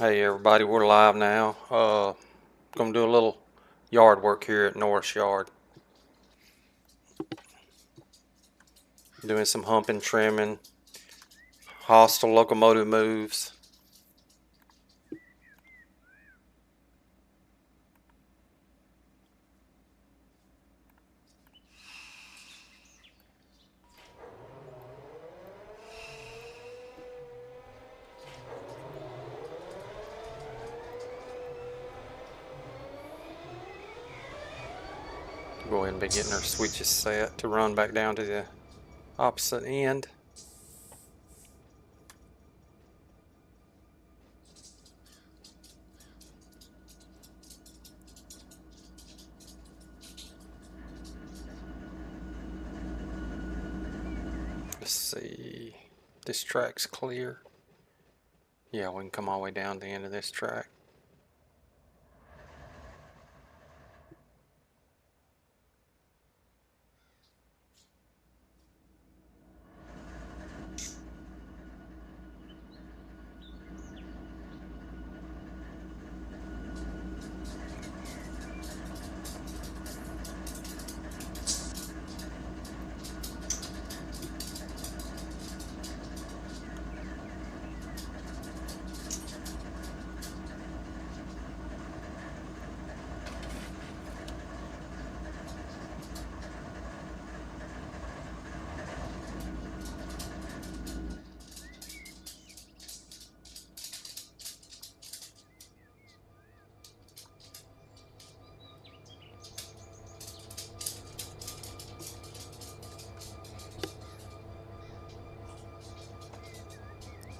Hey everybody, we're live now. Gonna do a little yard work here at Norris yard. Doing some humping, trimming, hostile locomotive moves. Go ahead and be getting our switches set to run back down to the opposite end. Let's see, this track's clear. Yeah, we can come all the way down to the end of this track.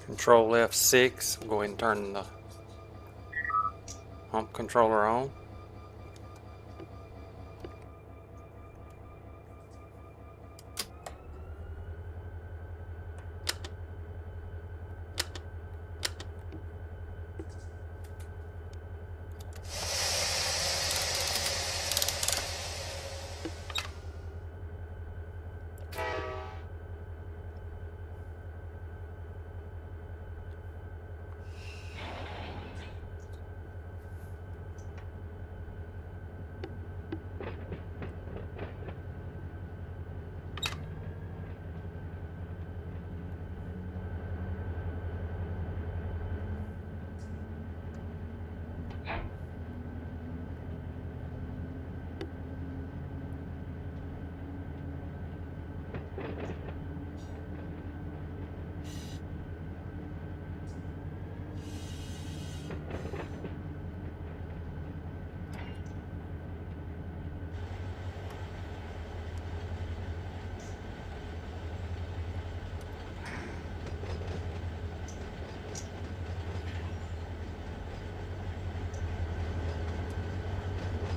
Control F6, go ahead and turn the hump controller on.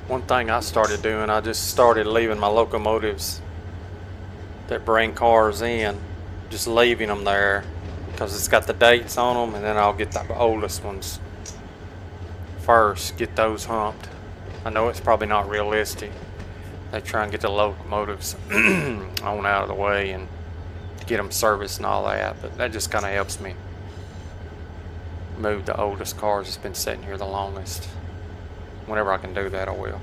One thing I started doing, I just started leaving my locomotives that bring cars in, just leaving them there because it's got the dates on them, and then I'll get the oldest ones first, get those humped. I know it's probably not realistic. They try and get the locomotives on out of the way and get them serviced and all that, but that just kind of helps me move the oldest cars that's been sitting here the longest. Whenever I can do that, I will.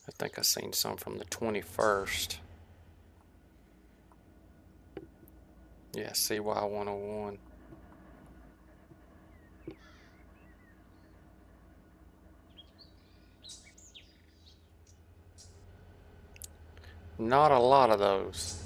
I think I seen some from the 21st. Yeah, CY 101. Not a lot of those.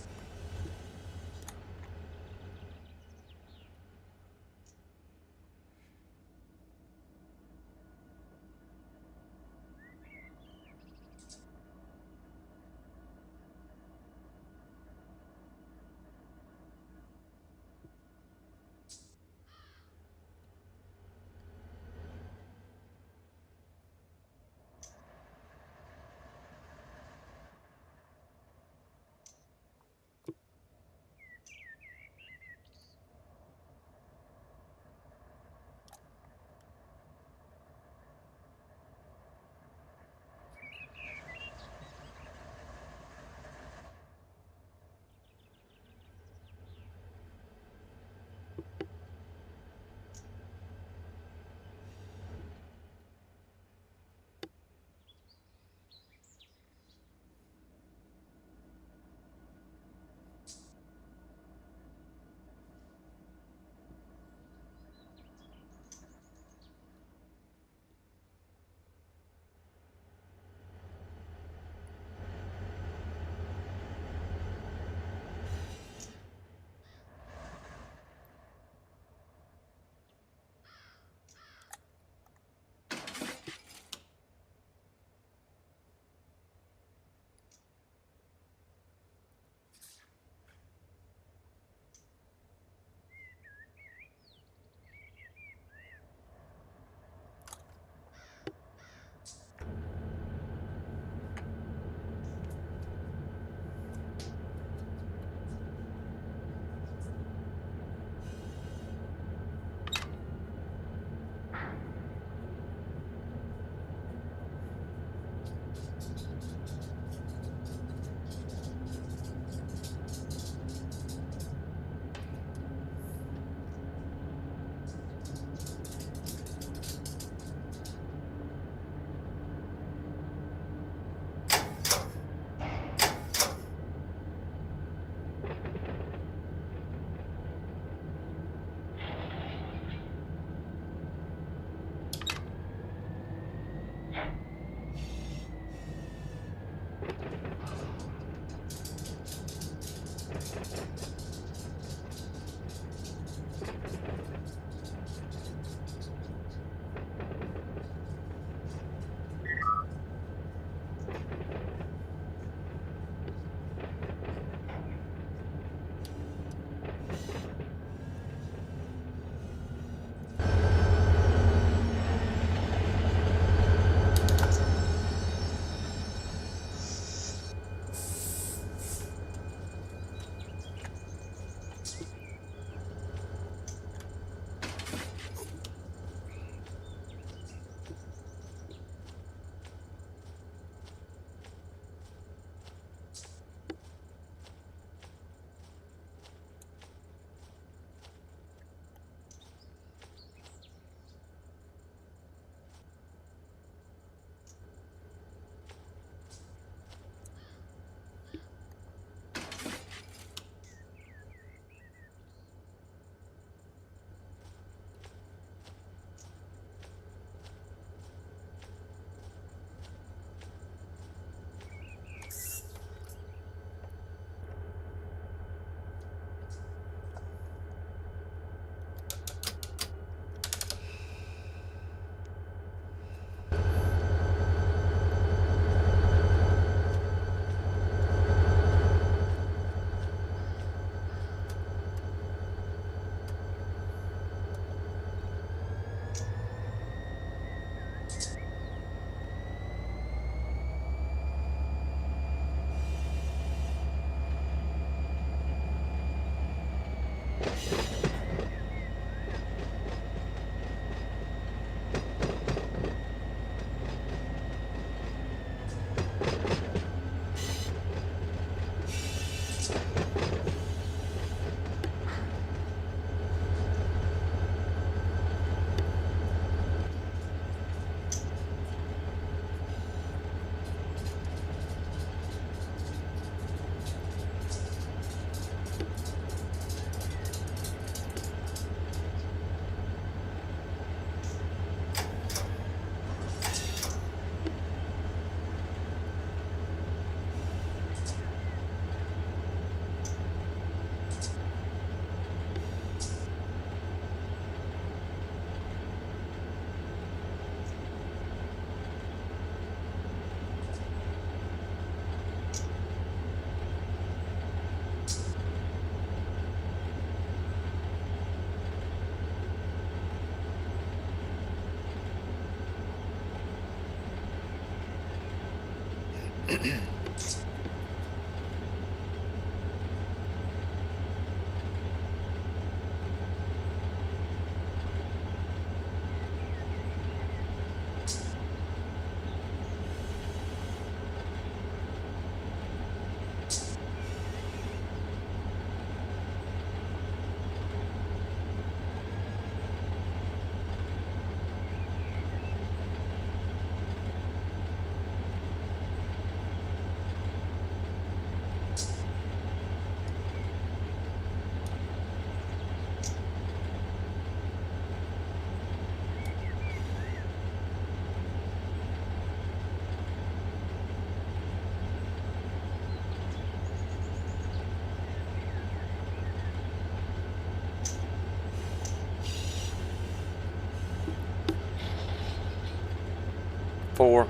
Four,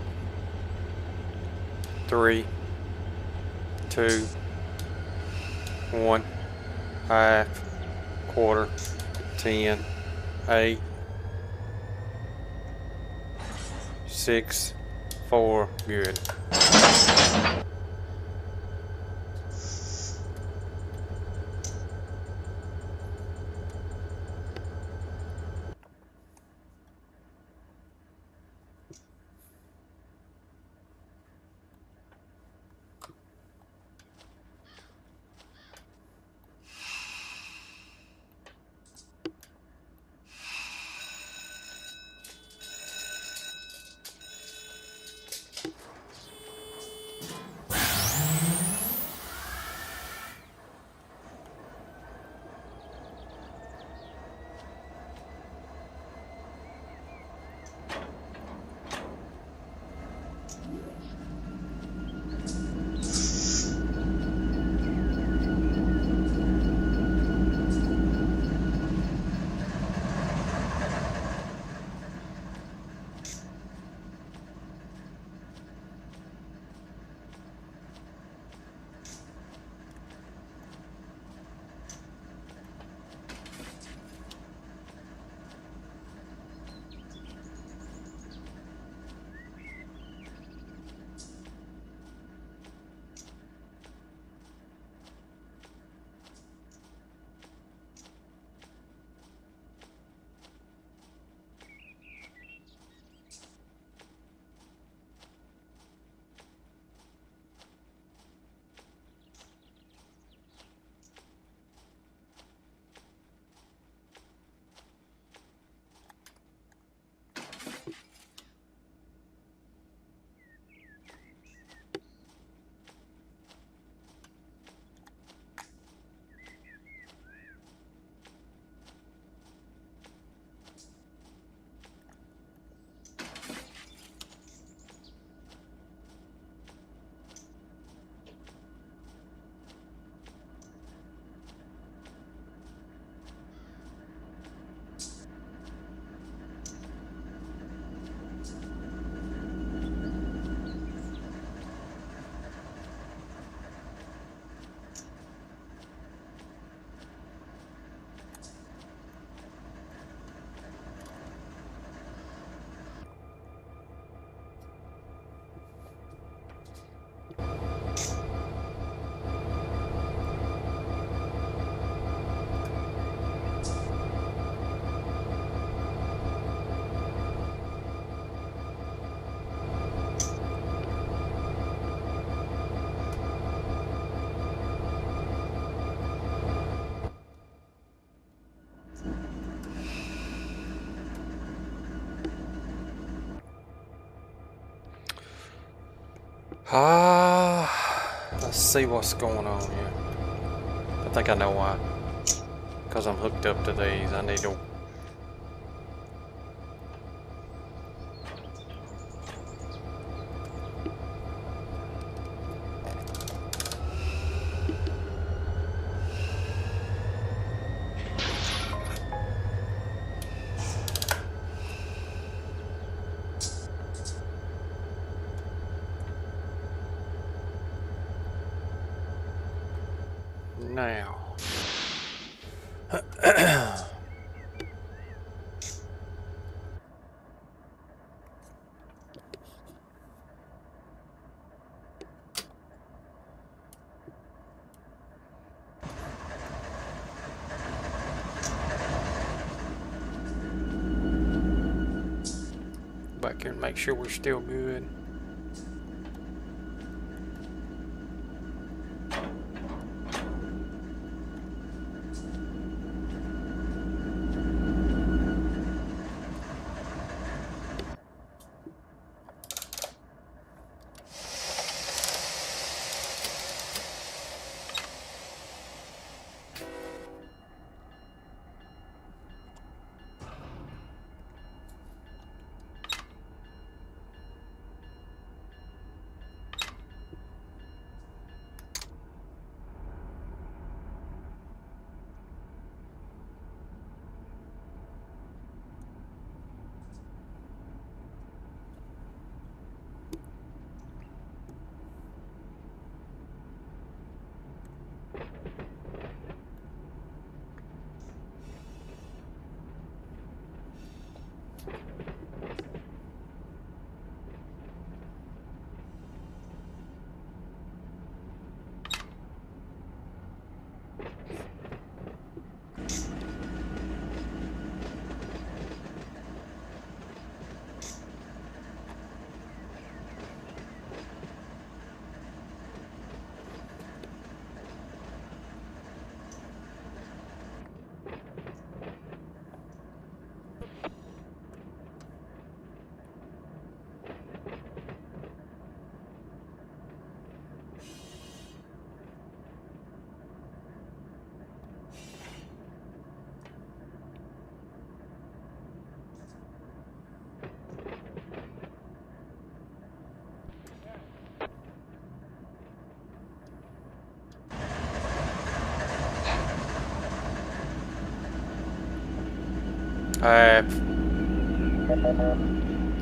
3, 2, 1, half, quarter, 10, 8, 6, 4, good. Let's see what's going on here. I think I know why. Because I'm hooked up to these. I need to... Now... back here and make sure we're still good.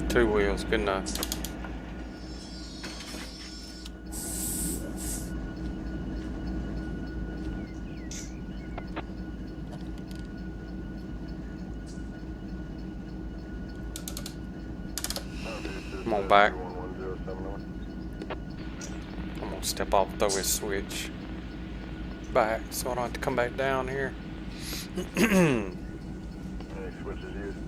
Two wheels, good enough. Come on back. I'm gonna step off, throw his switch back so I don't have to come back down here. Switches used.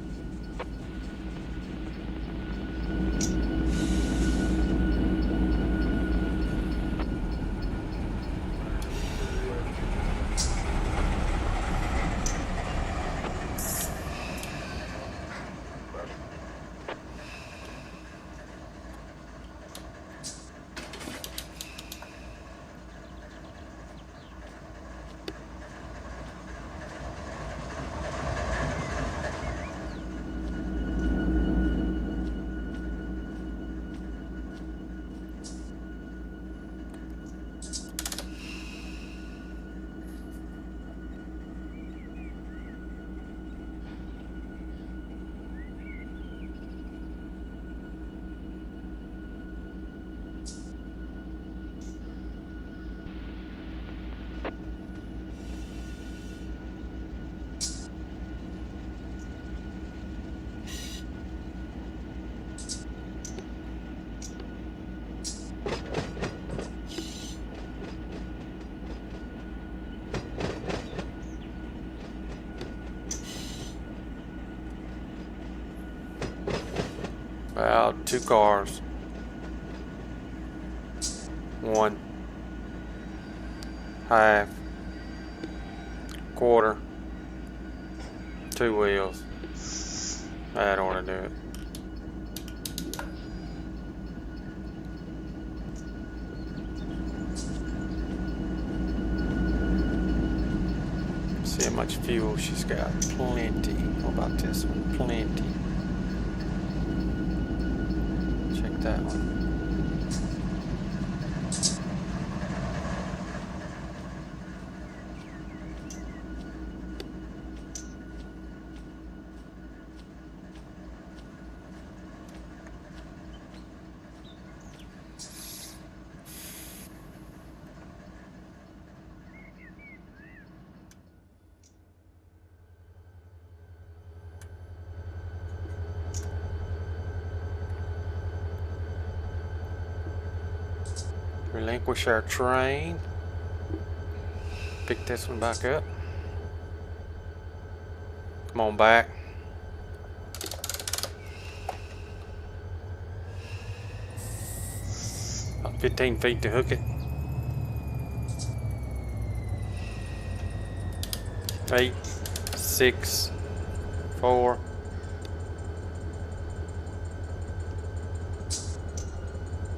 Well, two cars. One. Half. Quarter. Two wheels. That ought to do it. See how much fuel she's got. Plenty. How about this one? Plenty. Check that one. Relinquish our train. Pick this one back up. Come on back. 15 feet to hook it. 8, 6, 4.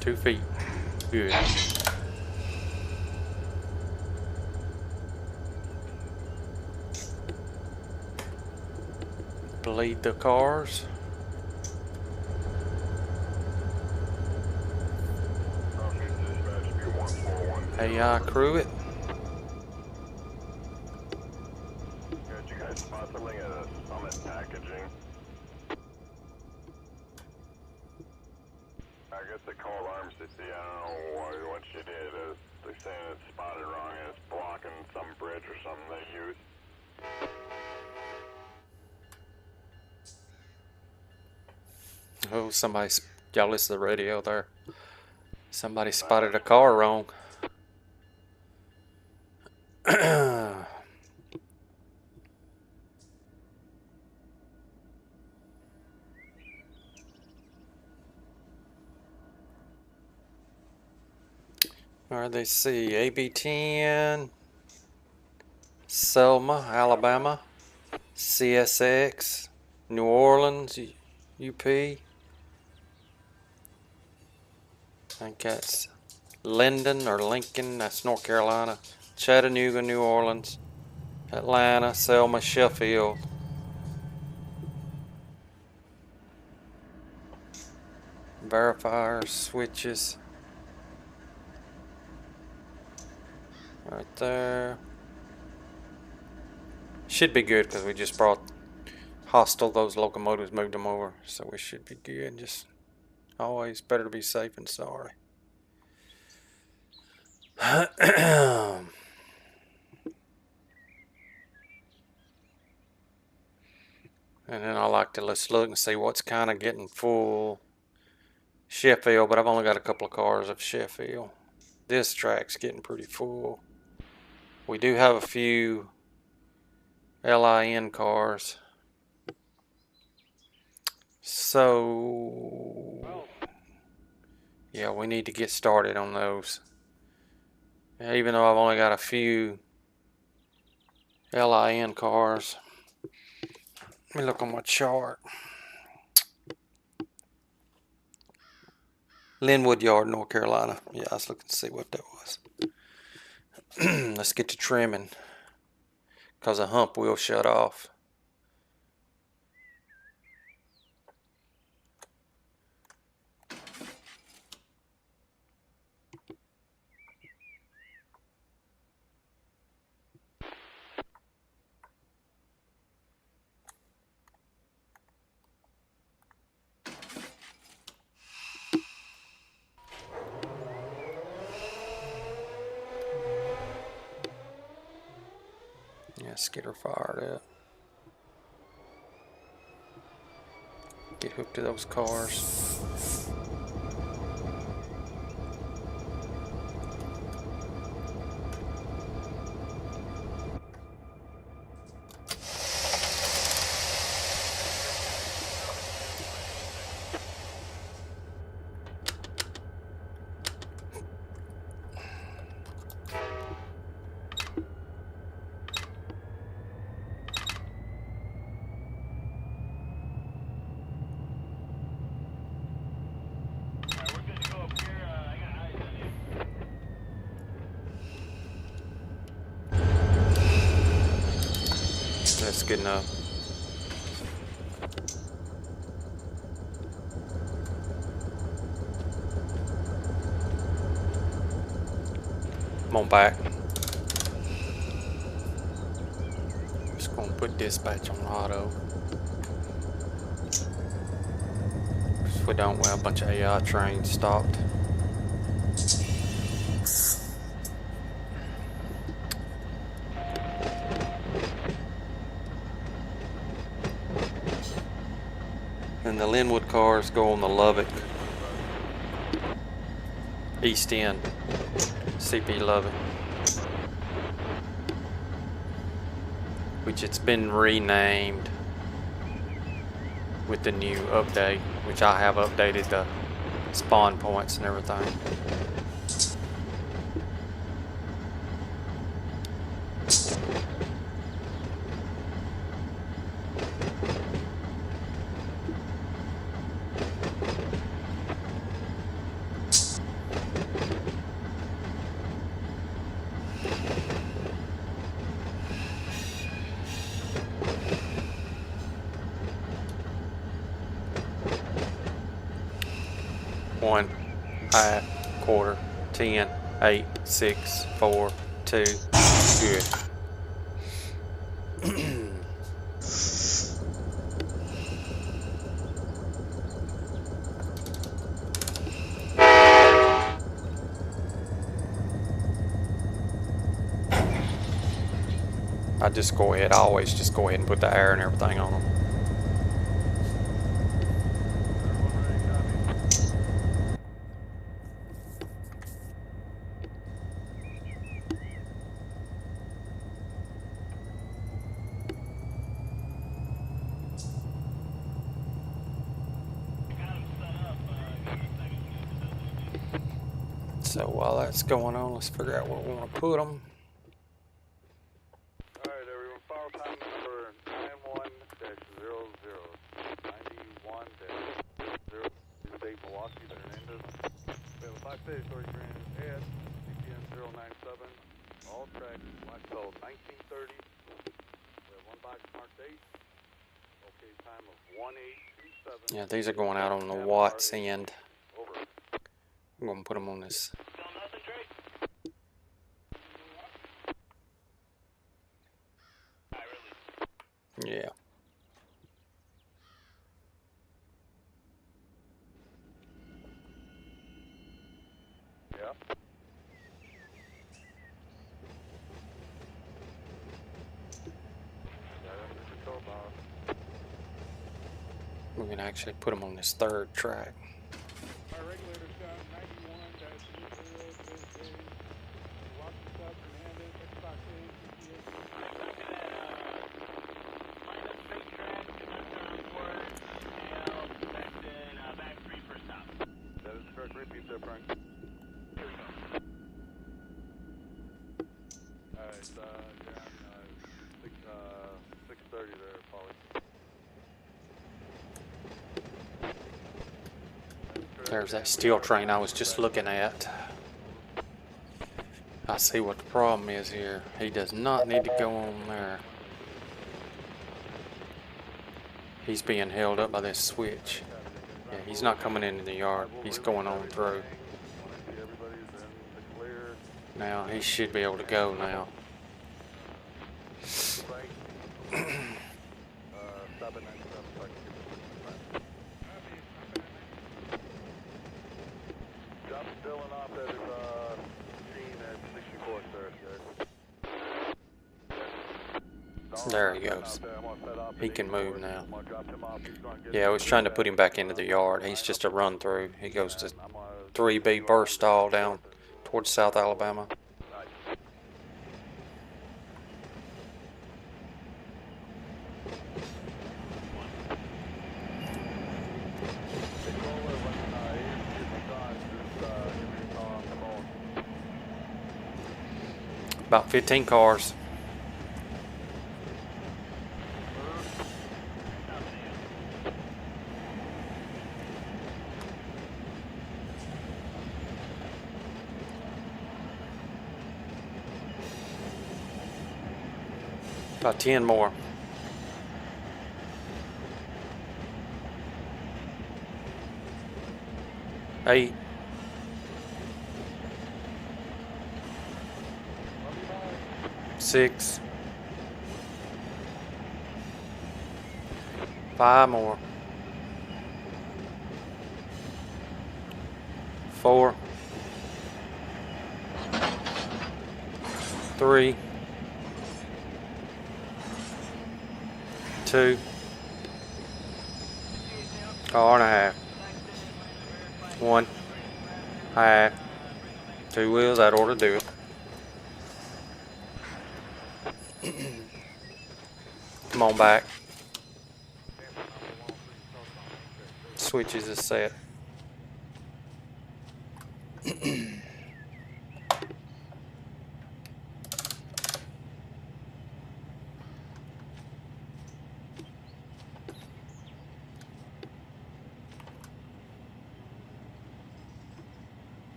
Two feet. Good. Bleed the cars. AI crew it. Got you guys HOSTLING at a Summit Packaging. I guess they call alarm city. I don't know what she did. They're saying it's spotted wrong and it's blocking some bridge or something they use. Oh, y'all listen to the radio there. Somebody spotted a car wrong. Alright, they see AB10, Selma, Alabama, CSX, New Orleans, UP. I think that's Linden or Lincoln, that's North Carolina, Chattanooga, New Orleans, Atlanta, Selma, Sheffield. Verifiers, switches. Right there. Should be good because we just brought hostile, those locomotives, moved them over, so we should be good. Just always better to be safe than sorry. And then I like to let's look and see what's kind of getting full. Sheffield, but I've only got a couple of cars of Sheffield. This track's getting pretty full. We do have a few LIN cars. So, yeah, we need to get started on those. Even though I've only got a few LIN cars. Let me look on my chart. Linwood Yard, North Carolina. Yeah, I was looking to see what that was. Let's get to trimming, because a hump will shut off. Yeah, let's get her fired up. Get hooked to those cars. That's good enough. Come on back. Just gonna put dispatch on auto. If we don't, we'll have a bunch of AI trains stopped. And the Linwood cars go on the Lubbock East End, CP Lubbock, which it's been renamed with the new update, which I have updated the spawn points and everything. 1, half, quarter, 10, 8, 6, 4, 2. Good. I just go ahead. I always just go ahead and put the air and everything on them. So while that's going on, let's figure out where we want to put them. Alright, everyone, file time number 91-00, 91-00, State Milwaukee, Hernandez. We have a 5-day storage unit at CPN 097, all tracks, black code 1930. We have one box marked 8. Okay, time of 1827. Yeah, these are going out on the Watts end. I'm going to put them on this. Yeah. Yep. We can actually put them on this third track. Our regulator shot 91-00, Milwaukee South Hernandez, Xbox A, That is correct. Repeat there, Frank. Alright, you're on 630 there, Polly. There's that steel train I was just looking at. I see what the problem is here. He does not need to go on there. He's being held up by this switch. Yeah, he's not coming into the yard. He's going on through. Now he should be able to go now. There he goes. He can move now. Yeah, I was trying to put him back into the yard. He's just a run through. He goes to 3B burst all down towards South Alabama. About 15 cars. About 10 more. Eight. Six. 5 more. 4. 3. 2. Car and a half. 1. Half. 2 wheels, that ought to do it. Come on back. Switches is set.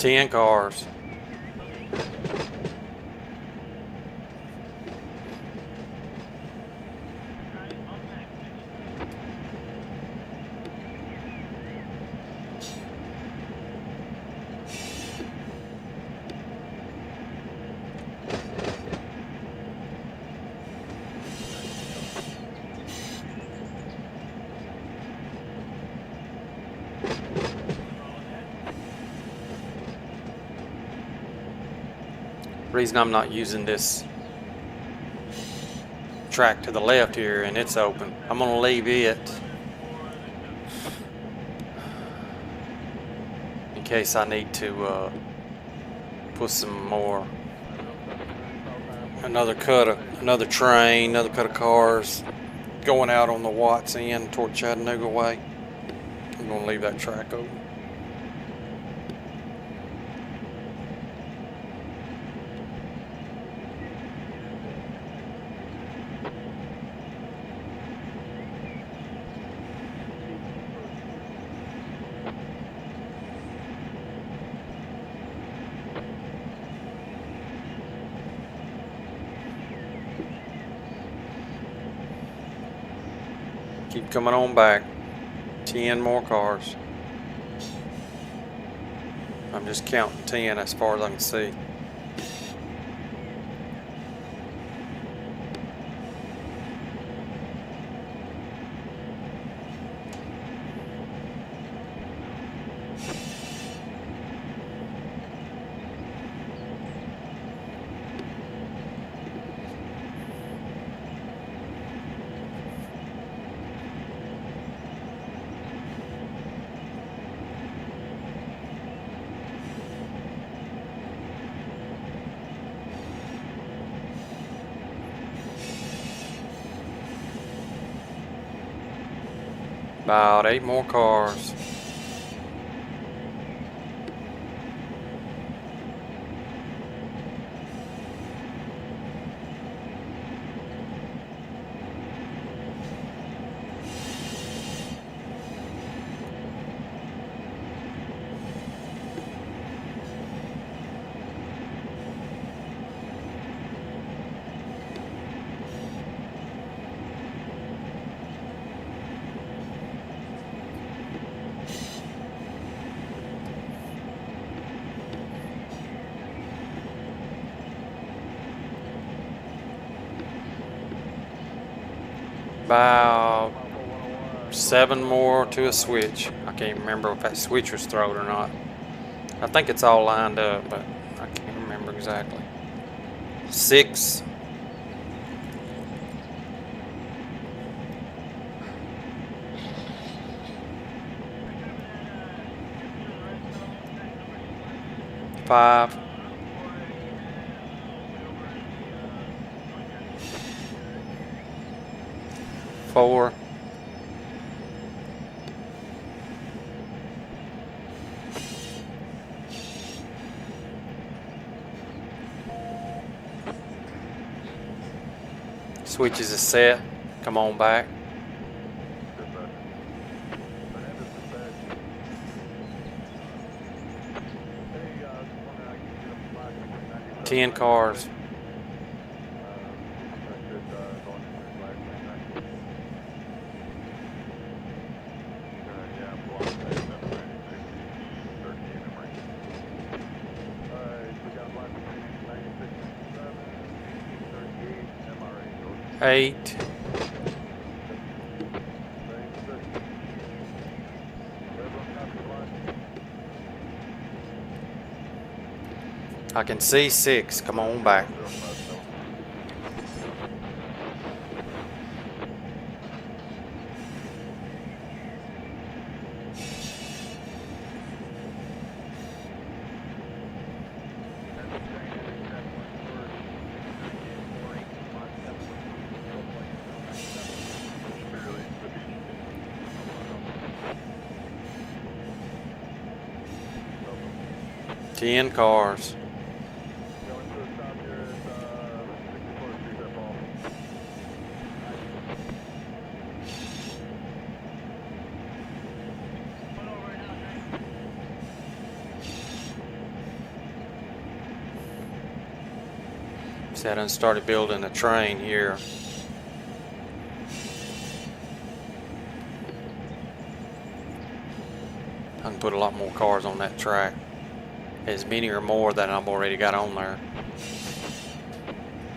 10 cars. Reason I'm not using this track to the left here and it's open, I'm gonna leave it in case I need to put some more, another cut of cars going out on the Watts end toward Chattanooga way. I'm gonna leave that track open. Keep coming on back. 10 more cars. I'm just counting 10 as far as I can see. About 8 more cars. About 7 more to a switch. I can't remember if that switch was thrown or not. I think it's all lined up, but I can't remember exactly. 6. Five. 4. 'Switches is set. Come on back. 10 cars. Eight. I can see 6. Come on back. Ten cars. See, I done started building a train here. I can put a lot more cars on that track. As many or more than I've already got on there.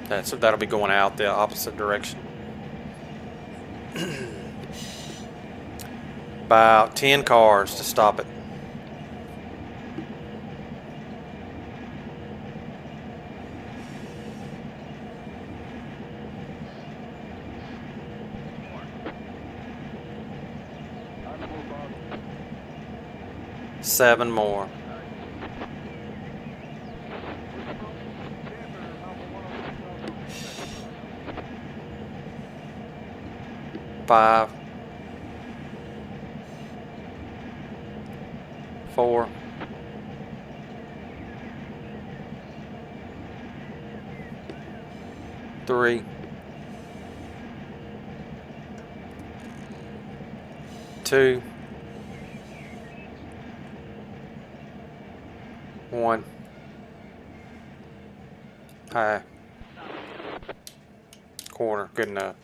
That'll be going out the opposite direction. About 10 cars to stop it. Seven more. Five. 4. 3. 2. 1. High. Quarter. Good enough.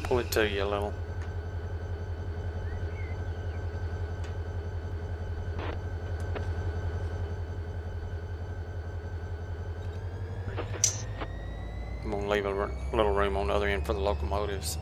Pull it to you a little. I'm going to leave a little room on the other end for the locomotives.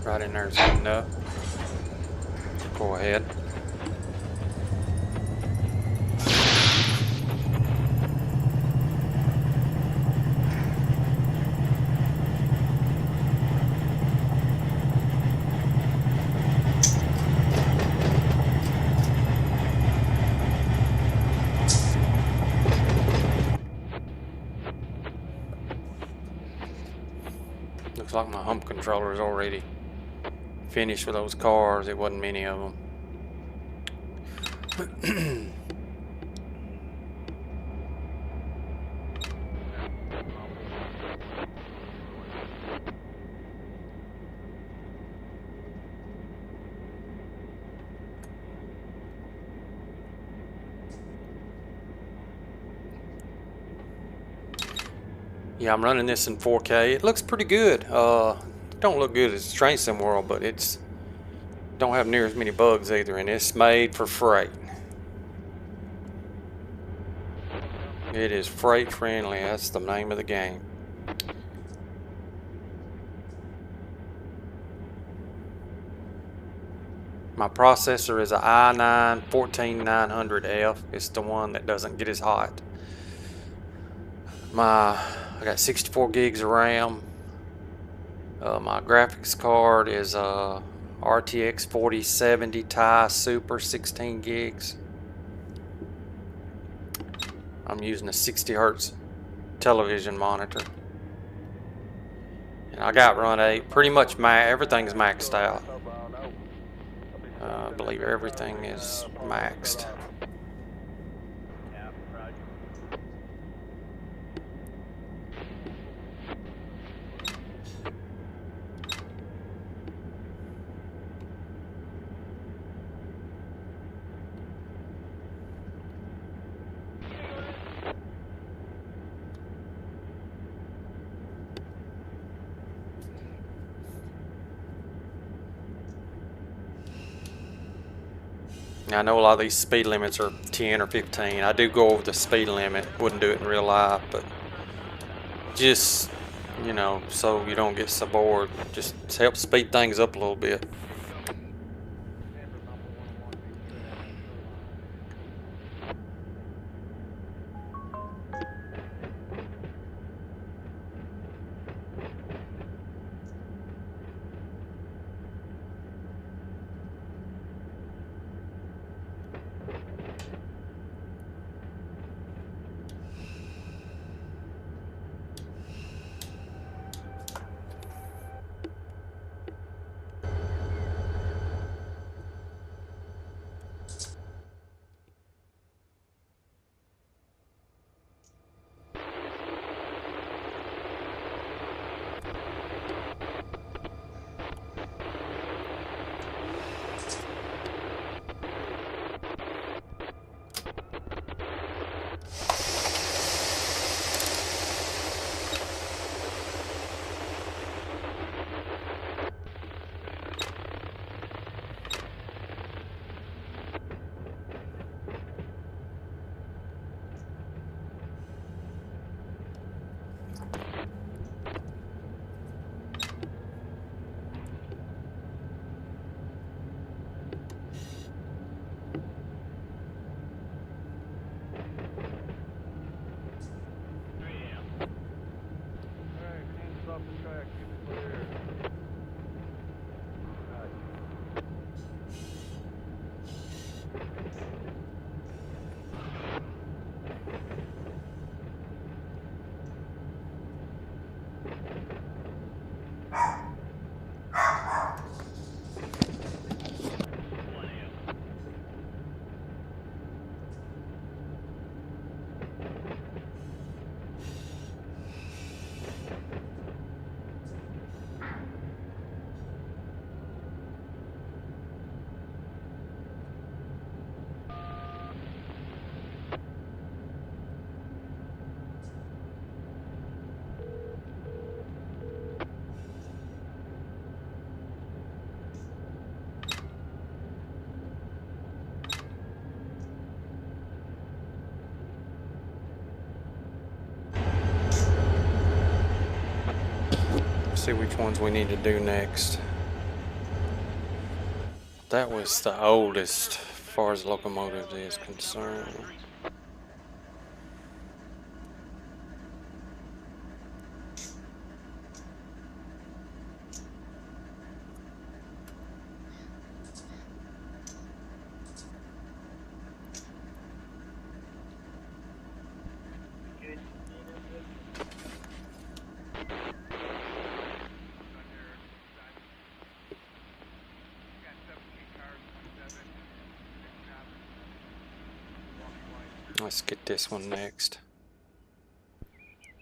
Right in there is good enough. Go ahead. Looks like my hump controller is already finished with those cars. It wasn't many of them. Yeah, I'm running this in 4K. It looks pretty good. Don't look good as Train Sim World, but it's don't have near as many bugs either, and it's made for freight. It is freight friendly. That's the name of the game. My processor is a i9 14900F. It's the one that doesn't get as hot. I got 64 gigs of RAM. My graphics card is a RTX 4070 Ti Super 16 gigs. I'm using a 60 hertz television monitor. And I got run 8. Pretty much everything's maxed out. I believe everything is maxed. Now, I know a lot of these speed limits are 10 or 15. I do go over the speed limit. Wouldn't do it in real life, but just you know, so you don't get so bored. Just help speed things up a little bit. See which ones we need to do next. That was the oldest, as far as locomotive is concerned. Let's get this one next.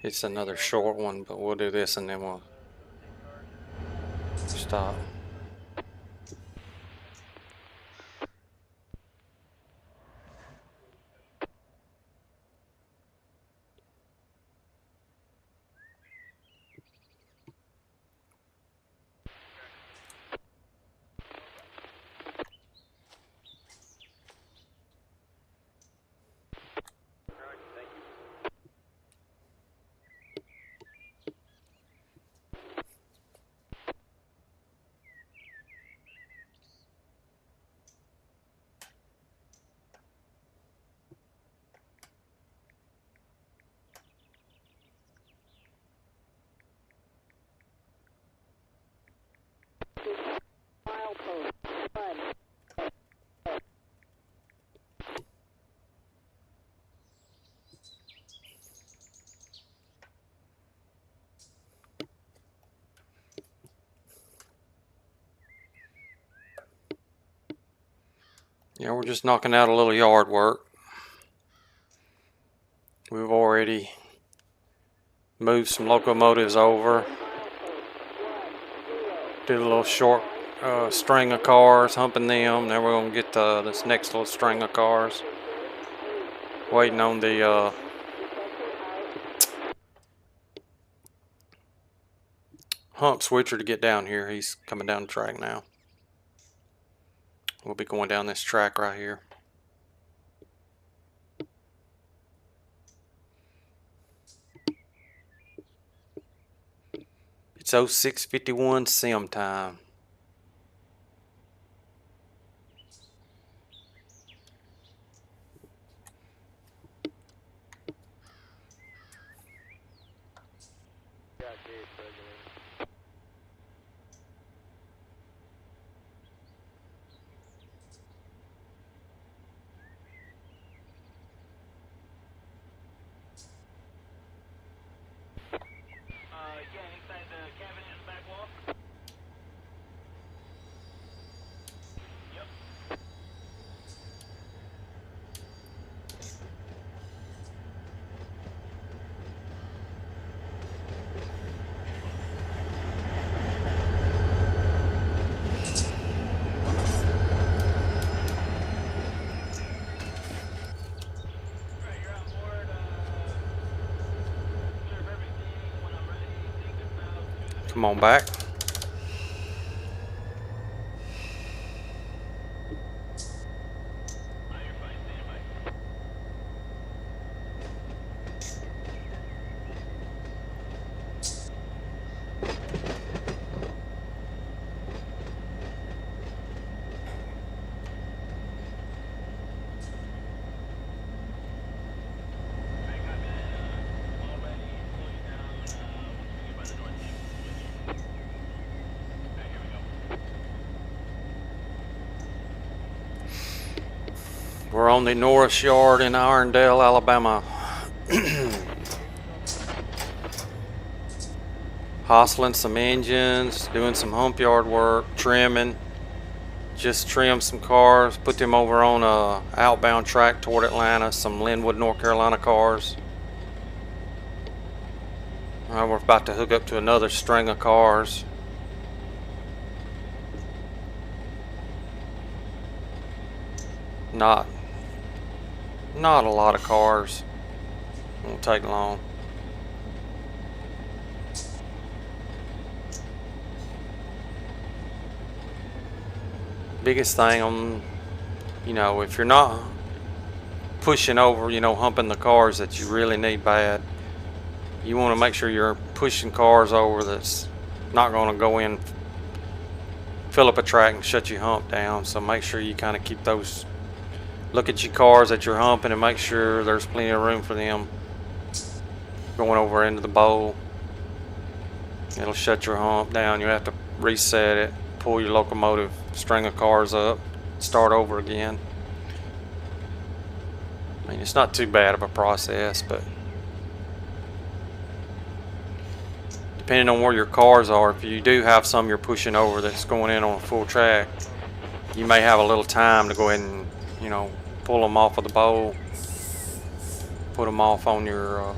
It's another short one, but we'll do this and then we'll stop. Yeah, we're just knocking out a little yard work. We've already moved some locomotives over. Did a little short string of cars, humping them. Now we're going to get this next little string of cars. Waiting on the hump switcher to get down here. He's coming down the track now. We'll be going down this track right here. It's 06:51 sim time. Got gauge regulator. Yeah, inside the cabinet in the back wall. Yep. Alright, you're on board. Clear everything. When I'm ready, take us out to the Come on back. you're fine, stand by. I got that, all ready, slow you down, once we get by the north end, we'll switch. Alright, here we go. We're on the Norris yard in Irondale, Alabama. Hostling some engines, doing some hump yard work, trimming. Just trimmed some cars, put them over on a outbound track toward Atlanta, some Linwood, North Carolina cars. We're about to hook up to another string of cars. Not a lot of cars. Won't take long. Biggest thing on, if you're not pushing over, humping the cars that you really need bad, you want to make sure you're pushing cars over that's not going to go in, fill up a track and shut your hump down. So make sure you kind of keep those, look at your cars that you're humping and make sure there's plenty of room for them going over into the bowl. It'll shut your hump down. You have to reset it, pull your locomotive string of cars up, start over again. I mean, it's not too bad of a process, but depending on where your cars are, if you do have some you're pushing over that's going in on a full track, you may have a little time to go ahead and, pull them off of the bowl, put them off on your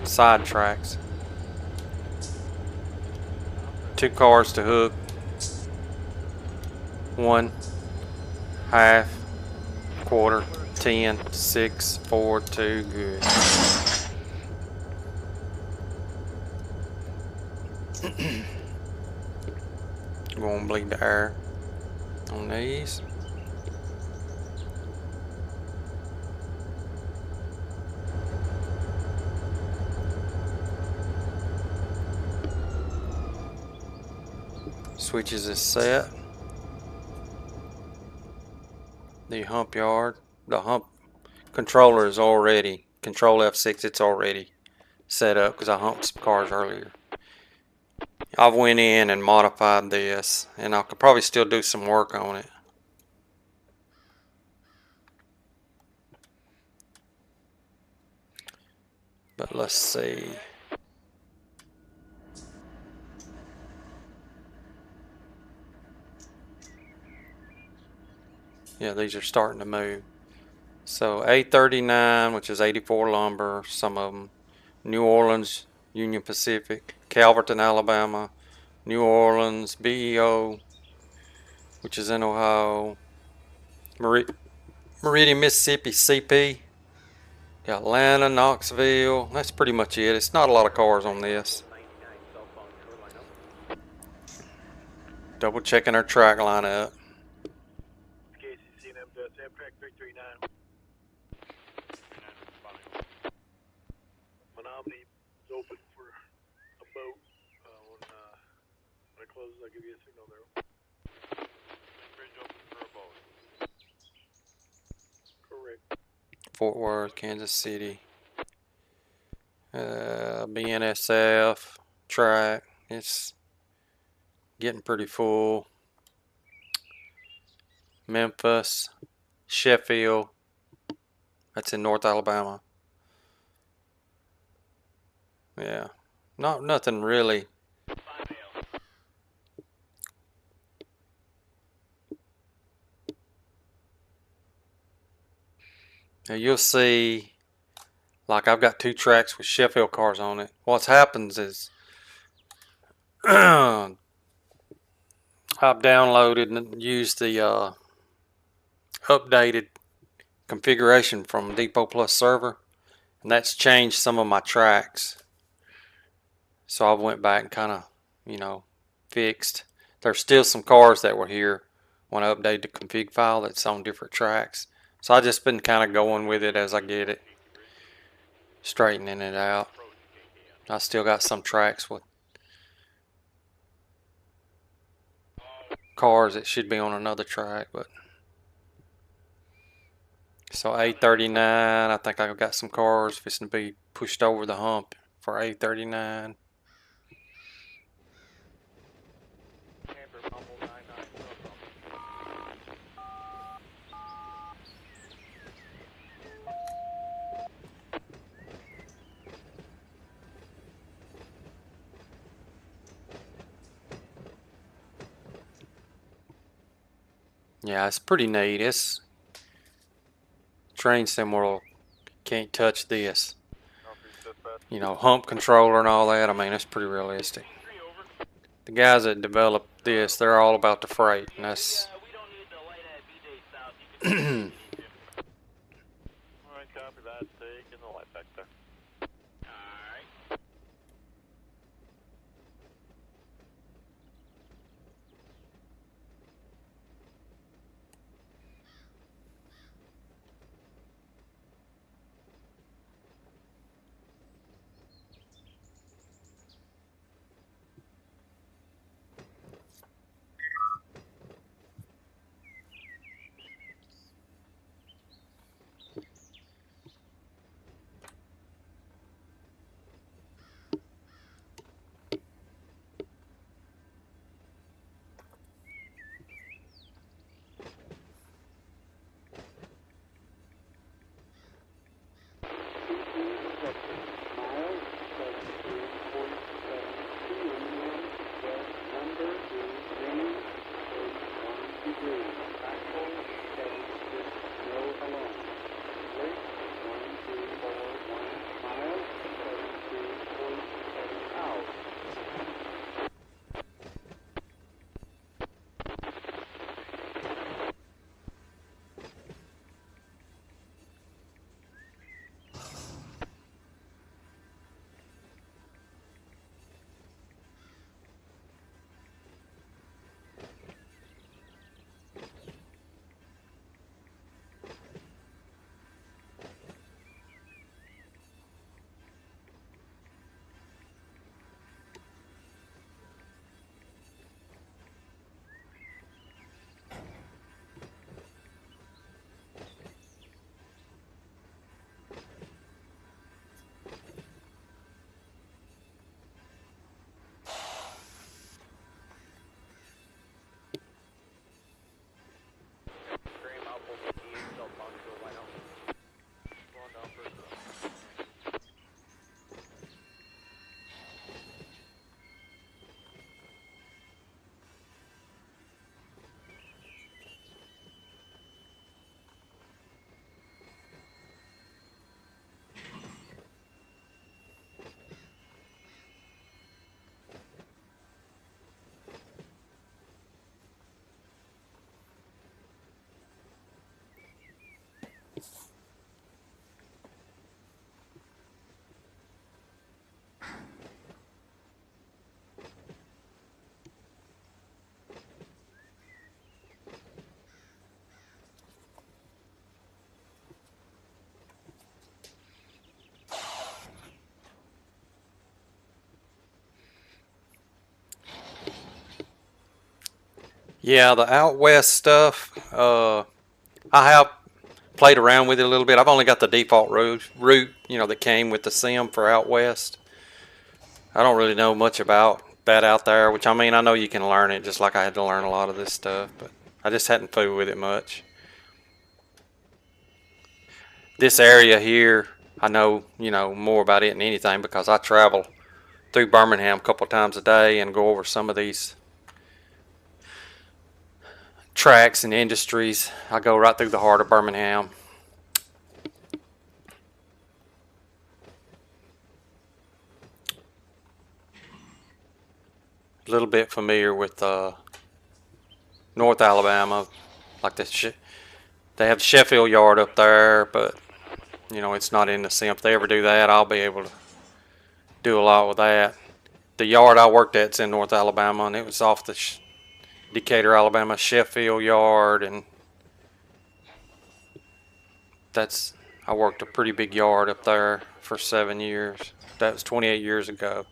side tracks. 2 cars to hook. 1, half, quarter, 10, 6, 4, 2, good. Going to bleed the air on these. Switches is set. The hump yard, the hump controller is already, control F6, it's already set up because I humped some cars earlier. I went in and modified this, and I could probably still do some work on it. But let's see. Yeah, these are starting to move. So A39, which is 84 lumber, some of them. New Orleans, Union Pacific, Calverton, Alabama, New Orleans, BEO, which is in Ohio, Meridian, Mississippi, CP, Atlanta, Knoxville. That's pretty much it. It's not a lot of cars on this. Double checking our track lineup. Menominee is open for a boat on closes, I'll give you a signal there. Bridge open for a boat. Correct. Fort Worth, Kansas City. BNSF track. It's getting pretty full. Memphis, Sheffield. That's in North Alabama. Yeah, nothing really. Now you'll see, like I've got 2 tracks with Sheffield cars on it. What happens is I've downloaded and used the updated configuration from Depot Plus server, and that's changed some of my tracks. So I went back and kind of, fixed. There's still some cars that were here when I updated the config file that's on different tracks. So I just been kind of going with it as I get it, straightening it out. I still got some tracks with cars that should be on another track, but so A39, I think I've got some cars fixing to be pushed over the hump for A39. Yeah, it's pretty neat. It's train sim world can't touch this. Hump controller and all that. I mean, it's pretty realistic. The guys that developed this, they're all about the freight, and that's Alright, copy that. Taking the light back there. Yeah, the out west stuff, I have played around with it a little bit. I've only got the default route, that came with the sim for out west. I don't really know much about that out there, which I mean, I know you can learn it just like I had to learn a lot of this stuff, but I just hadn't fooled with it much. This area here, I know, more about it than anything because I travel through Birmingham a couple times a day and go over some of these tracks and industries. I go right through the heart of Birmingham. A little bit familiar with North Alabama, like they have the Sheffield yard up there, but it's not in the sim. If they ever do that, I'll be able to do a lot with that. The yard I worked at's in North Alabama, and it was off the Decatur, Alabama Sheffield yard, and I worked a pretty big yard up there for 7 years. That was 28 years ago.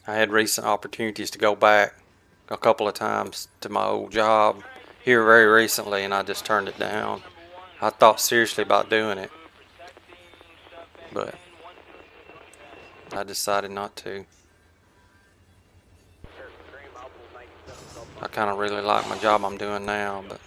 I had recent opportunities to go back a couple of times to my old job here very recently, and I just turned it down. I thought seriously about doing it, but I decided not to. I kind of really like my job I'm doing now, but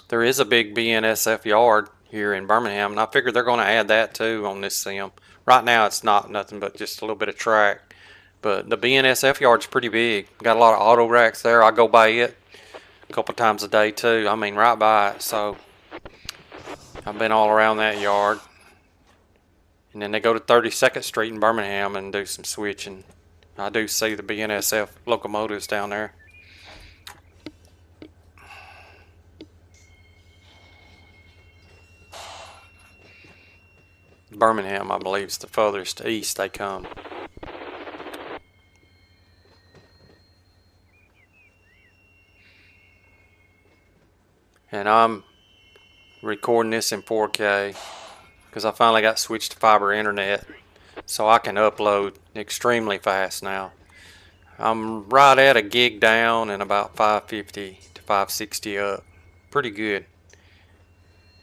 there is a big BNSF yard here in Birmingham, and I figured they're going to add that too on this sim. Right now it's not nothing but just a little bit of track, but the BNSF yard's pretty big. Got a lot of auto racks there. I go by it a couple times a day too. I mean, right by it. So I've been all around that yard. And then they go to 32nd Street in Birmingham and do some switching. I do see the BNSF locomotives down there. Birmingham, I believe, is the furthest east they come. And I'm recording this in 4K because I finally got switched to fiber internet, so I can upload extremely fast now. I'm right at a gig down and about 550 to 560 up. Pretty good.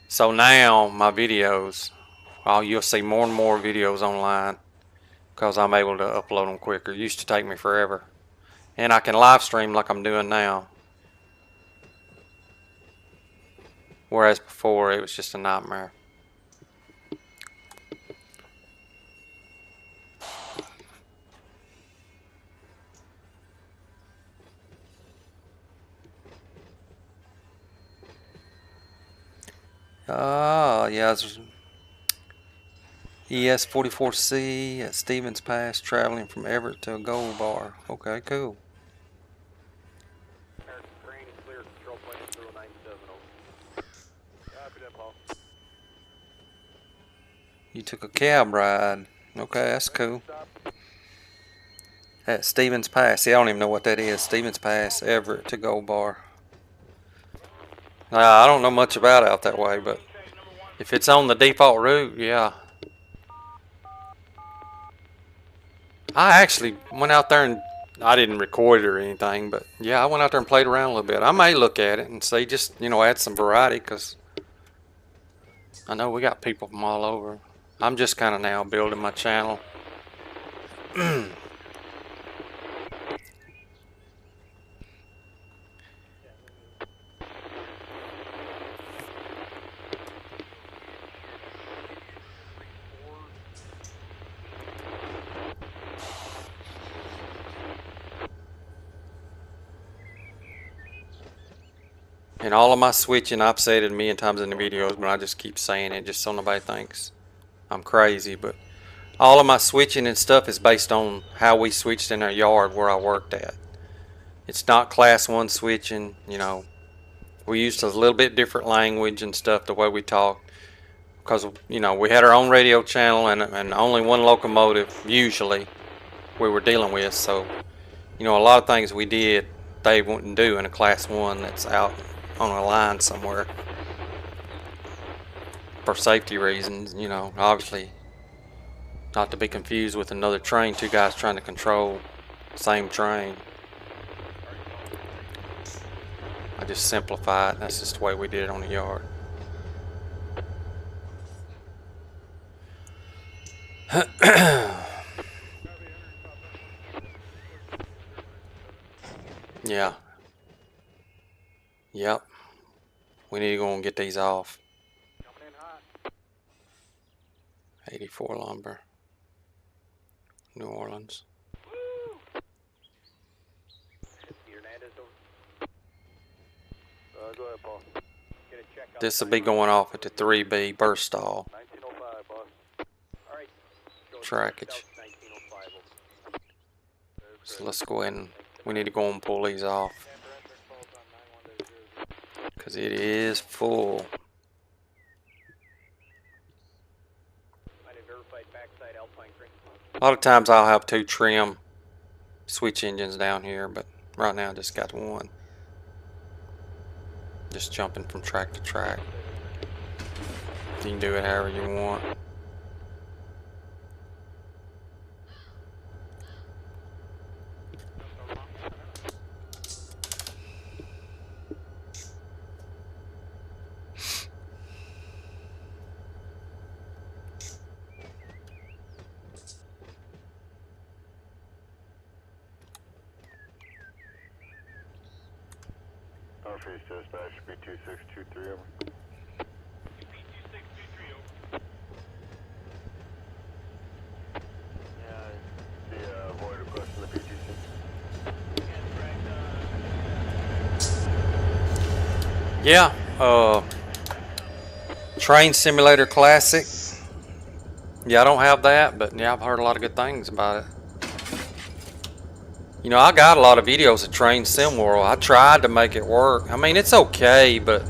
So now my videos, you'll see more and more videos online because I'm able to upload them quicker. It used to take me forever. And I can live stream like I'm doing now. Whereas before it was just a nightmare. Yeah, it's ES44C at Stevens Pass, traveling from Everett to a Gold Bar. Okay, cool. You took a cab ride. Okay, that's cool. At Stevens Pass. See, I don't even know what that is. Stevens Pass, Everett to Gold Bar. I don't know much about out that way, but if it's on the default route, yeah. I actually went out there and I didn't record it or anything, but yeah, I went out there and played around a little bit. I may look at it and see, just, add some variety, because I know we got people from all over. I'm just kind of now building my channel. And all of my switching, I've said it a million times in the videos, but I just keep saying it just so nobody thinks I'm crazy. But all of my switching and stuff is based on how we switched in our yard where I worked at. It's not class 1 switching, you know. We used a little bit different language and stuff, the way we talk. Because, you know, we had our own radio channel and only one locomotive, usually, we were dealing with. So, you know, a lot of things we did, they wouldn't do in a class 1 that's out on a line somewhere. For safety reasons, you know, obviously. Not to be confused with another train, 2 guys trying to control the same train. I just simplify it. That's just the way we did it on the yard. Yeah. Yep. We need to go and get these off. 84 lumber. New Orleans. Go ahead, Paul. This will be going off at the 3B burst stall. 1905, boss. Trackage. So let's go ahead and we need to go and pull these off. Because it is full. A lot of times I'll have 2 trim switch engines down here, but right now I just got 1. Just jumping from track to track. You can do it however you want. Norfolk dispatch, B2623 over. B2623 over. Yeah, I see a void request from the BTC. Yeah, Train Simulator Classic. Yeah, I don't have that, but yeah, I've heard a lot of good things about it. You know, I got a lot of videos of Train Sim World. I tried to make it work. I mean, it's okay, but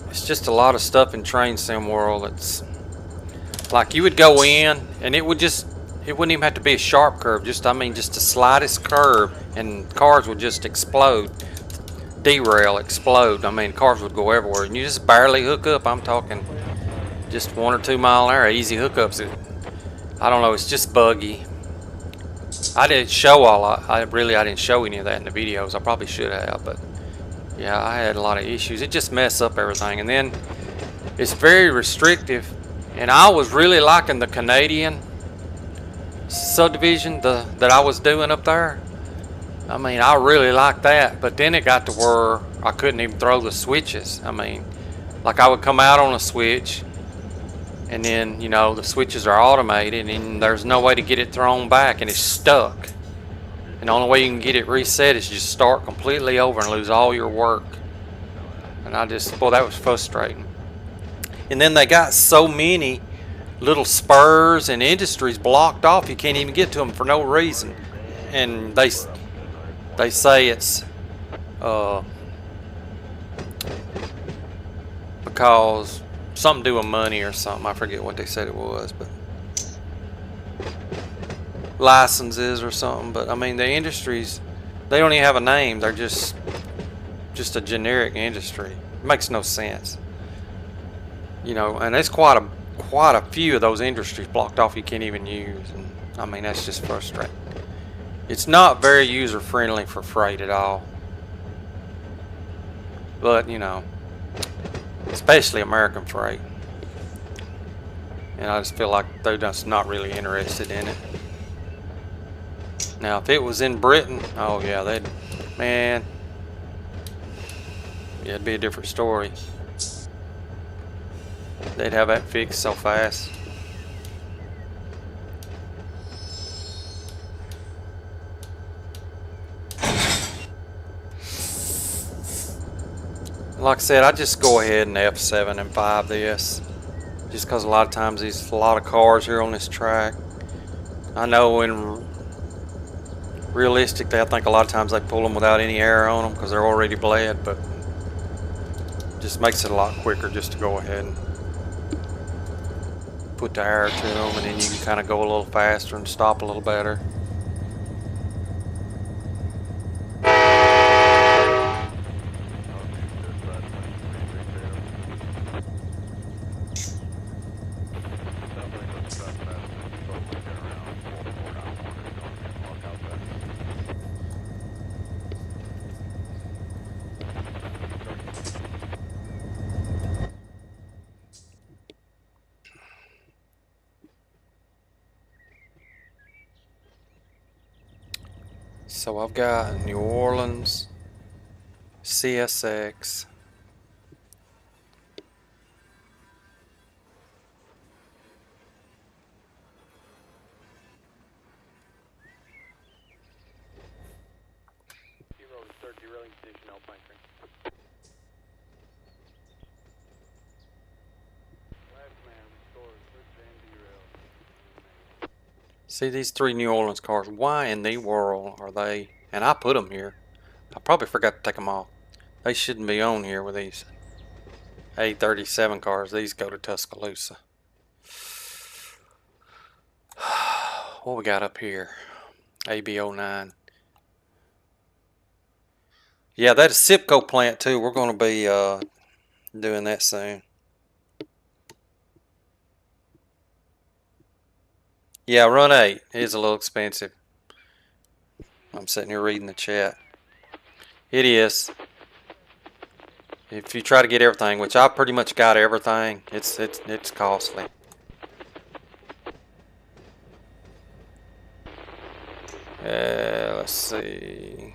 it's just a lot of stuff in Train Sim World. It's like you would go in and it wouldn't even have to be a sharp curve. Just the slightest curve and cars would just explode. Derail, explode. I mean, cars would go everywhere and you just barely hook up. I'm talking just 1 or 2 mile an hour, easy hookups. I don't know, it's just buggy. I didn't show I didn't show any of that in the videos. I probably should have, but yeah, I had a lot of issues. It just messed up everything, and then it's very restrictive. And I was really liking the Canadian subdivision that I was doing up there. I mean, I really liked that, but then it got to where I couldn't even throw the switches. I mean, like I would come out on a switch, and then, you know, the switches are automated and there's no way to get it thrown back and it's stuck. And the only way you can get it reset is just start completely over and lose all your work. And I just, boy, that was frustrating. And then they got so many little spurs and industries blocked off, you can't even get to them for no reason. And they say it's because something to do with money or something. I forget what they said it was, but licenses or something. But I mean, the industries, they don't even have a name. They're just a generic industry. It makes no sense, you know. And there's quite a few of those industries blocked off you can't even use. And I mean, that's just frustrating. It's not very user friendly for freight at all. But you know, especially American freight. And I just feel like they're just not really interested in it. Now, if it was in Britain, oh yeah, man, yeah, it'd be a different story. They'd have that fixed so fast. like I said, I just go ahead and F7 and 5 this. Just because a lot of times there's a lot of cars here on this track. I know realistically, I think a lot of times they pull them without any air on them because they're already bled, but it just makes it a lot quicker just to go ahead and put the air to them, and then you can kind of go a little faster and stop a little better. So I've got New Orleans, CSX, see these 3 New Orleans cars. Why in the world are they? And I put them here. I probably forgot to take them off. They shouldn't be on here with these A37 cars. These go to Tuscaloosa. What we got up here? AB09. Yeah, that is Sipco plant too. We're going to be doing that soon. Yeah, run 8 is a little expensive. I'm sitting here reading the chat. It is. If you try to get everything, which I pretty much got everything, it's costly. Let's see.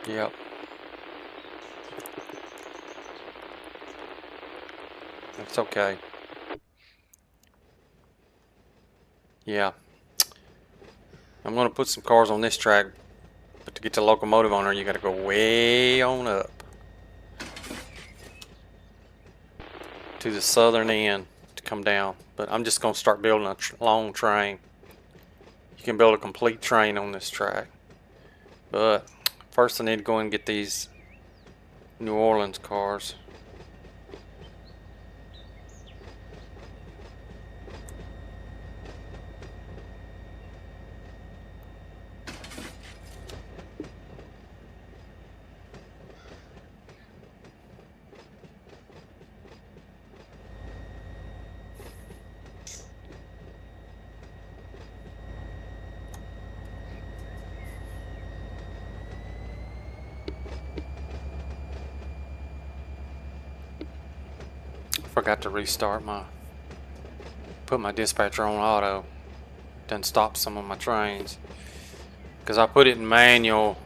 Yep. It's okay. Yeah. I'm going to put some cars on this track, but to get the locomotive on there, you got to go way on up to the southern end to come down. But I'm just going to start building a long train. You can build a complete train on this track. But first I need to go and get these New Orleans cars. Forgot to restart put my dispatcher on auto. Done stopped some of my trains because I put it in manual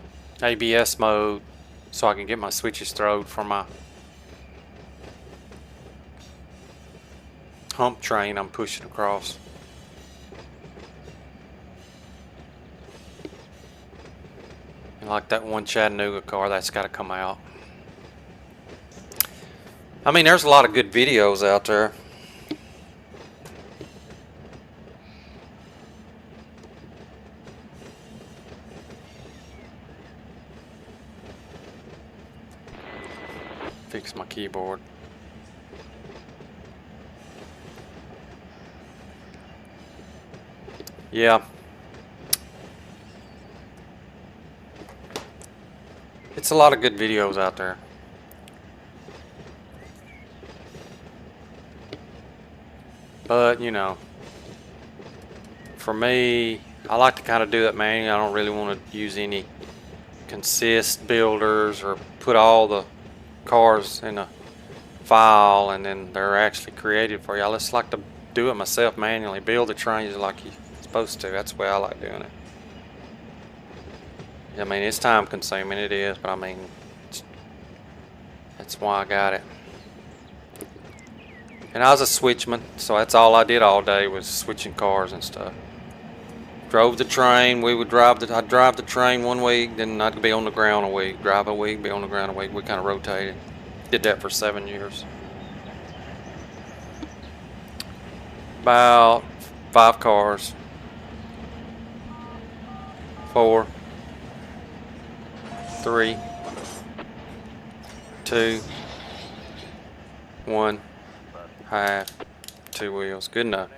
ABS mode so I can get my switches throwed for my hump train I'm pushing across. And like that one Chattanooga car, that's got to come out. I mean, there's a lot of good videos out there. Fix my keyboard. Yeah. It's a lot of good videos out there. But, you know, for me, I like to kind of do it manually. I don't really want to use any consist builders or put all the cars in a file and then they're actually created for you. I just like to do it myself manually, build the trains like you're supposed to. That's the way I like doing it. I mean, it's time consuming, it is, but I mean, That's why I got it. And I was a switchman, so that's all I did all day was switching cars and stuff. Drove the train. I'd drive the train 1 week, then I'd be on the ground a week. Drive a week, be on the ground a week. We kind of rotated. Did that for 7 years. About 5 cars. 4, 3, 2, 1, half, 2 wheels. Good enough.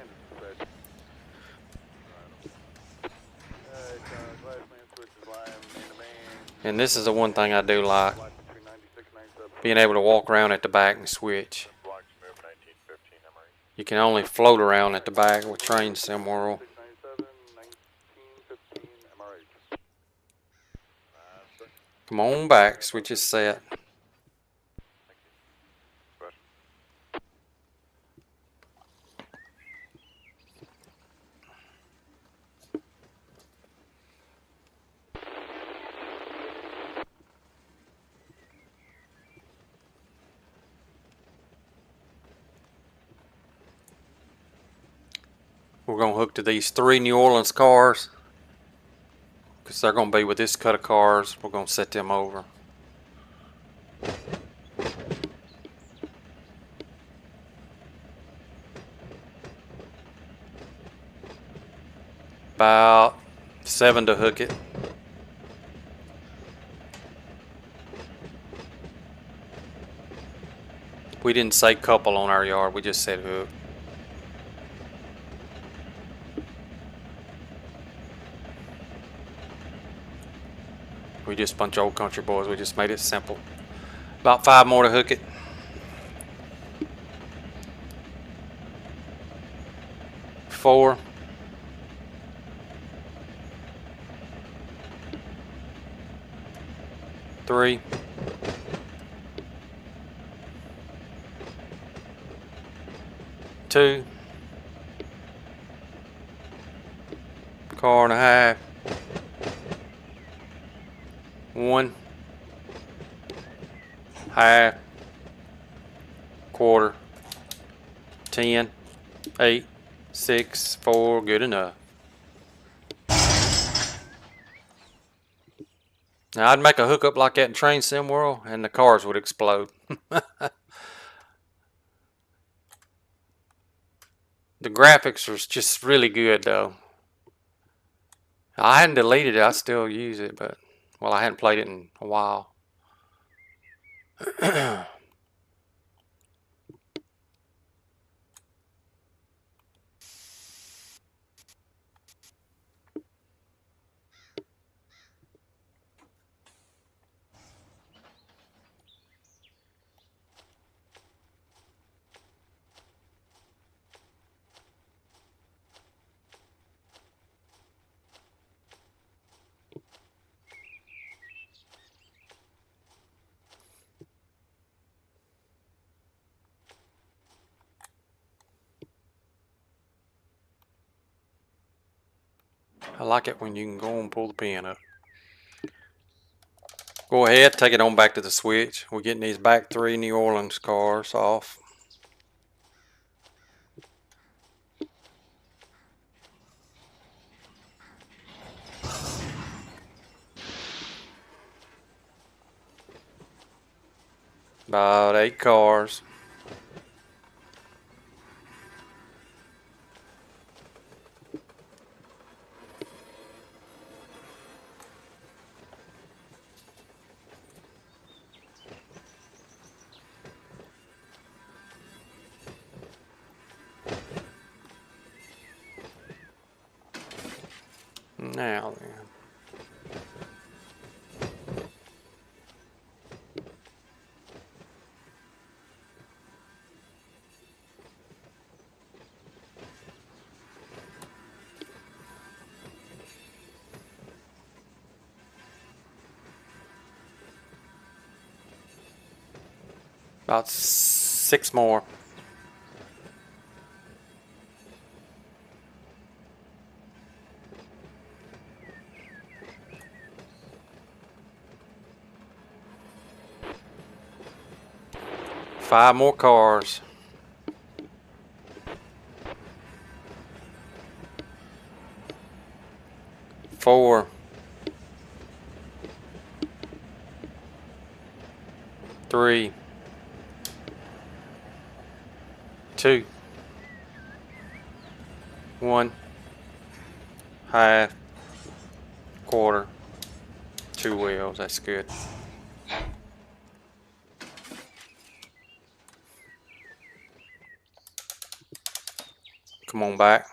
And this is the one thing I do like, being able to walk around at the back and switch. You can only float around at the back with train sim world. Come on back, switch is set. We're going to hook to these 3 New Orleans cars, because they're going to be with this cut of cars. We're going to set them over. About 7 to hook it. We didn't say couple on our yard, we just said hook. We just a bunch of old country boys, we just made it simple. About 5 more to hook it. Four. 3. 2. Car and a half. 1. Half. Quarter. 10. 8. 6. 4. Good enough. Now I'd make a hookup like that in Train Sim World and the cars would explode. The graphics are just really good though. I hadn't deleted it, I still use it, but well, I hadn't played it in a while. I like it when you can go and pull the pin up. Go ahead, take it on back to the switch. We're getting these back 3 New Orleans cars off. About 8 cars. Now then. About 6 more. 5 more cars. Four. 3. 2. 1. Half. Quarter. 2 wheels. That's good. Come on back.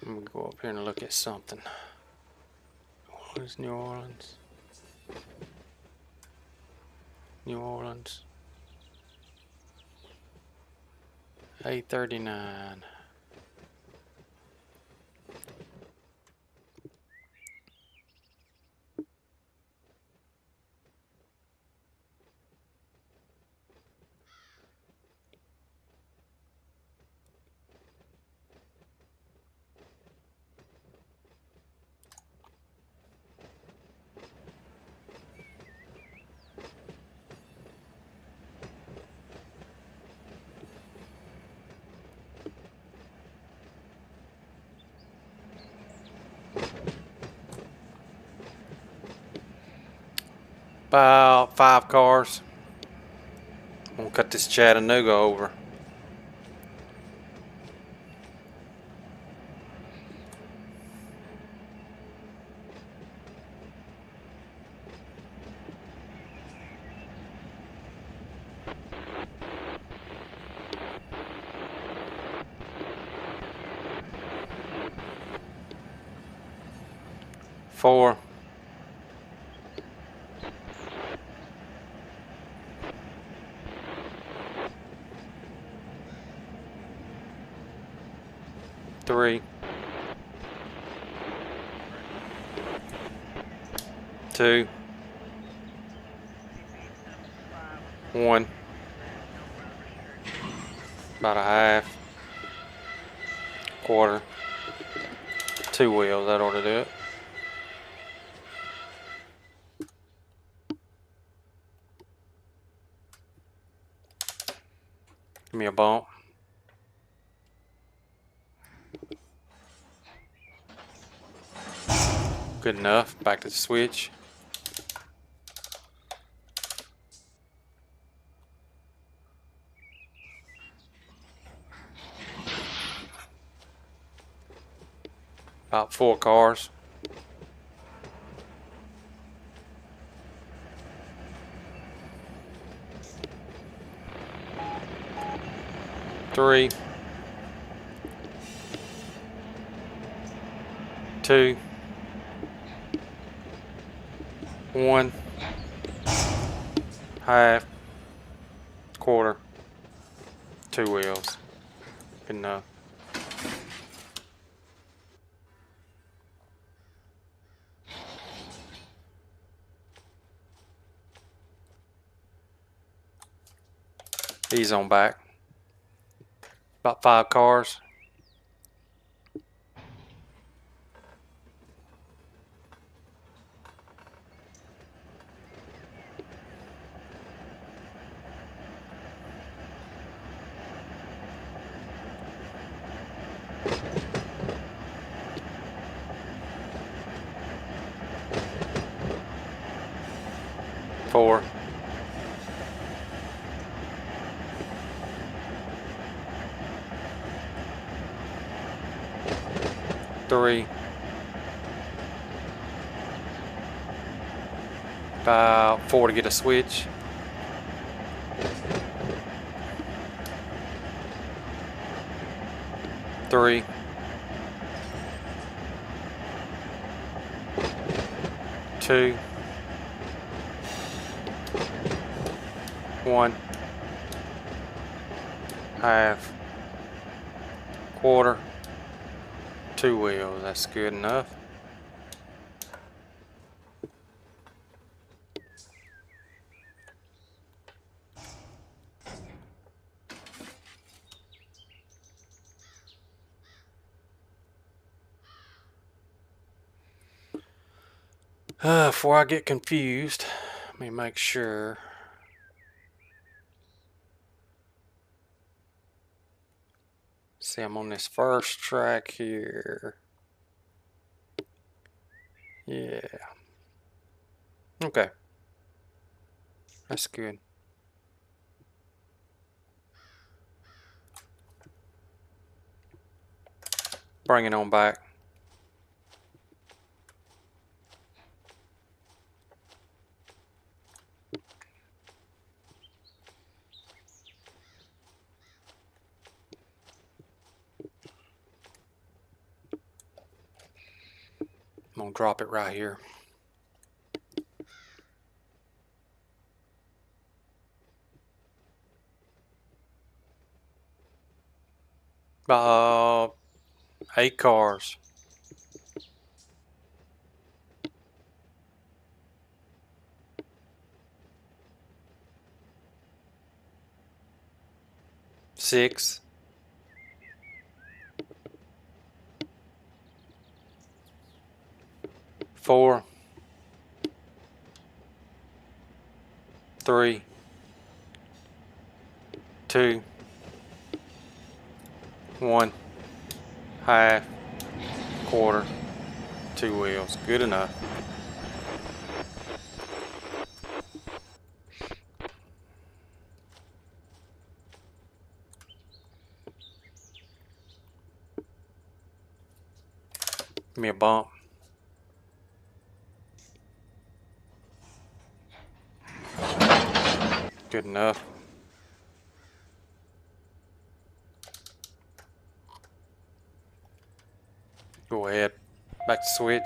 I'm gonna go up here and look at something. What is New Orleans? New Orleans. 839. About 5 cars. I'm gonna cut this Chattanooga over. Four. 3. 2. 1. About a half. Quarter. 2 wheels. That ought to do it. Give me a bump. Good enough. Back to the switch. About 4 cars. Three. 2. 1. Half. Quarter. 2 wheels. Good enough. He's on back. About 5 cars. Four. 3. About 4 to get a switch. 3. 2. 1. Half. Quarter. 2 wheels. That's good enough. Before I get confused, let me make sure. See, I'm on this first track here. Yeah. Okay. That's good. Bring it on back. I'm gonna drop it right here. About 8 cars. Six. 4. 3. 2. 1. Half. Quarter. 2 wheels. Good enough. Give me a bump. Good enough. Go ahead. Back to switch.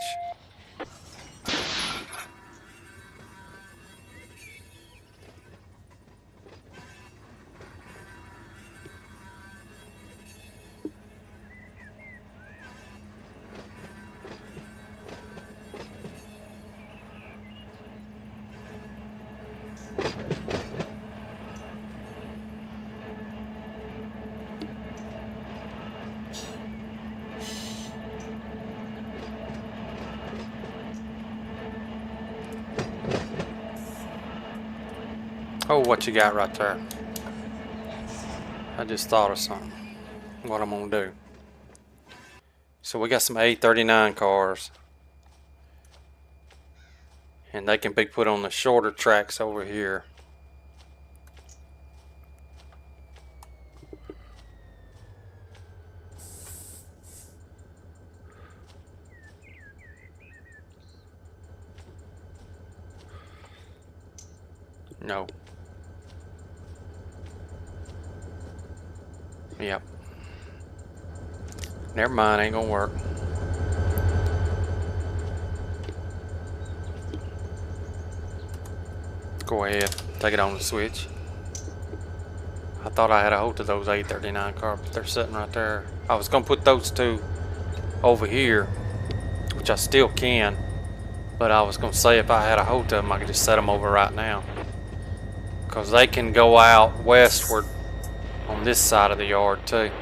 Oh, what you got right there? I just thought of something. What I'm gonna do. So we got some 839 cars. And they can be put on the shorter tracks over here. No. Yep. Never mind, ain't gonna work. Go ahead, take it on the switch. I thought I had a hold of those 839 cars, but they're sitting right there. I was gonna put those 2 over here, which I still can, but I was gonna say if I had a hold of them, I could just set them over right now. Because they can go out westward on this side of the yard too.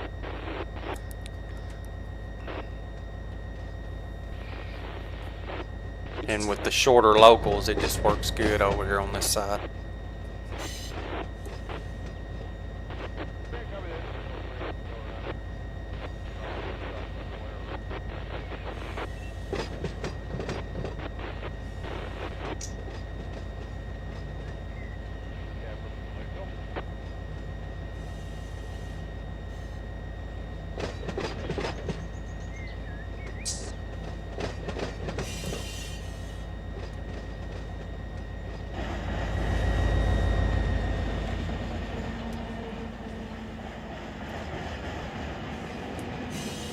And with the shorter locals, it just works good over here on this side.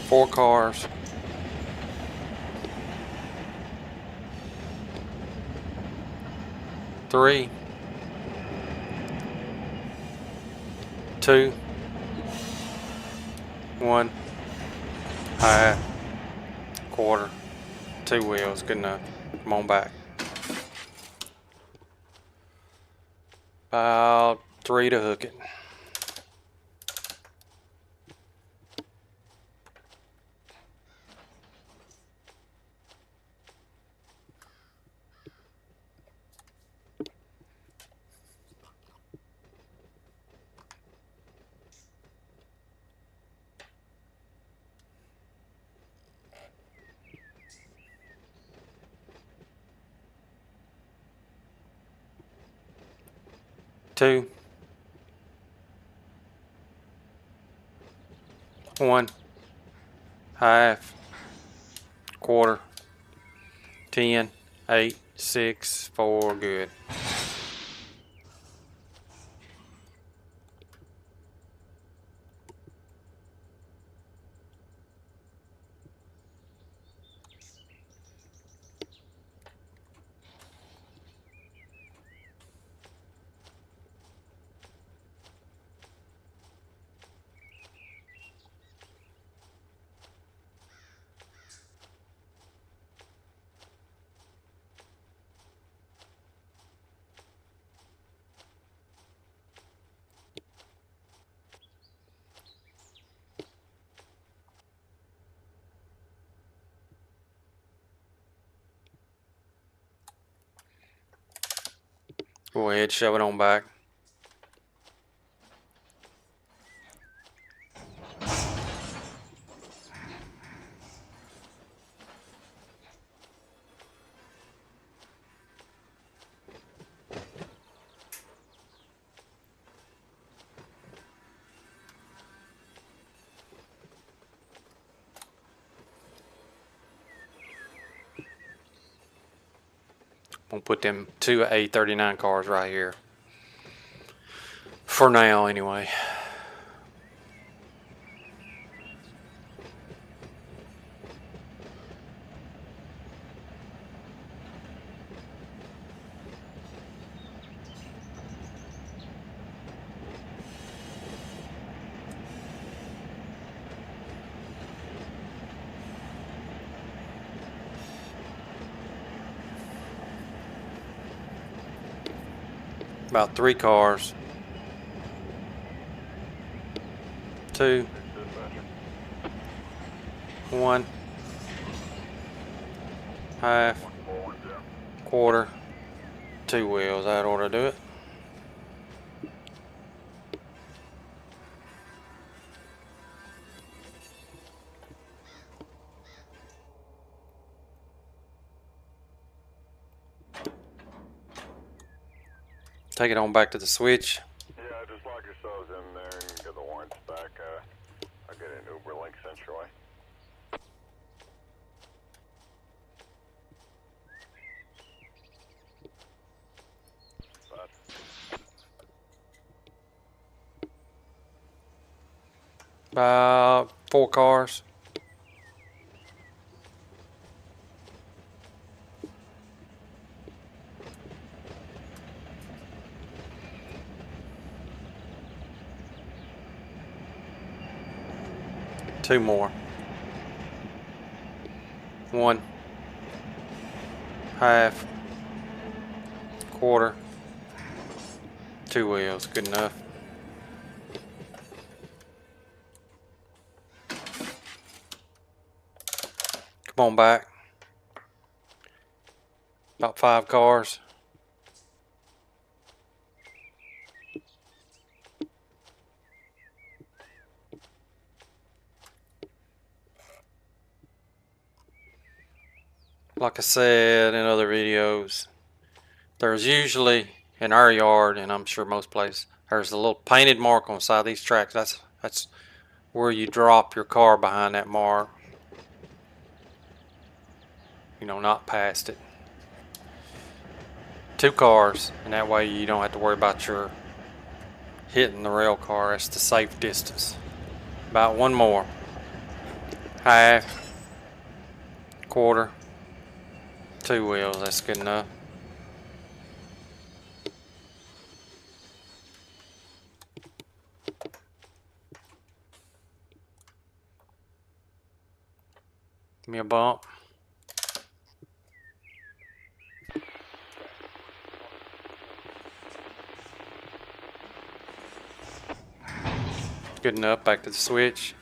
Four cars. Three. 2. 1. Half. Quarter. 2 wheels. Good enough. Come on back. About 3 to hook it. 2, 1, half, quarter, 10, 8, 6, 4, good. Go ahead, shove it on back. I'm gonna put them 2 A39 cars right here. For now, anyway. About 3 cars. 2, 1, half, quarter, 2 wheels. That ought to do it. Take it on back to the switch. Yeah, just lock yourselves in there and get the warrants back. I'll get an Uber link sent your way. About 4 cars. Two more. 1, half, quarter, 2 wheels. Good enough. Come on back. About 5 cars. Like I said in other videos, there's usually in our yard, and I'm sure most places, there's a little painted mark on the side of these tracks. That's where you drop your car behind that mark. You know, not past it. 2 cars, and that way you don't have to worry about your hitting the rail car. That's the safe distance. About 1 more. Half, quarter, 2 wheels. That's good enough. Give me a bump. Good enough. Back to the switch.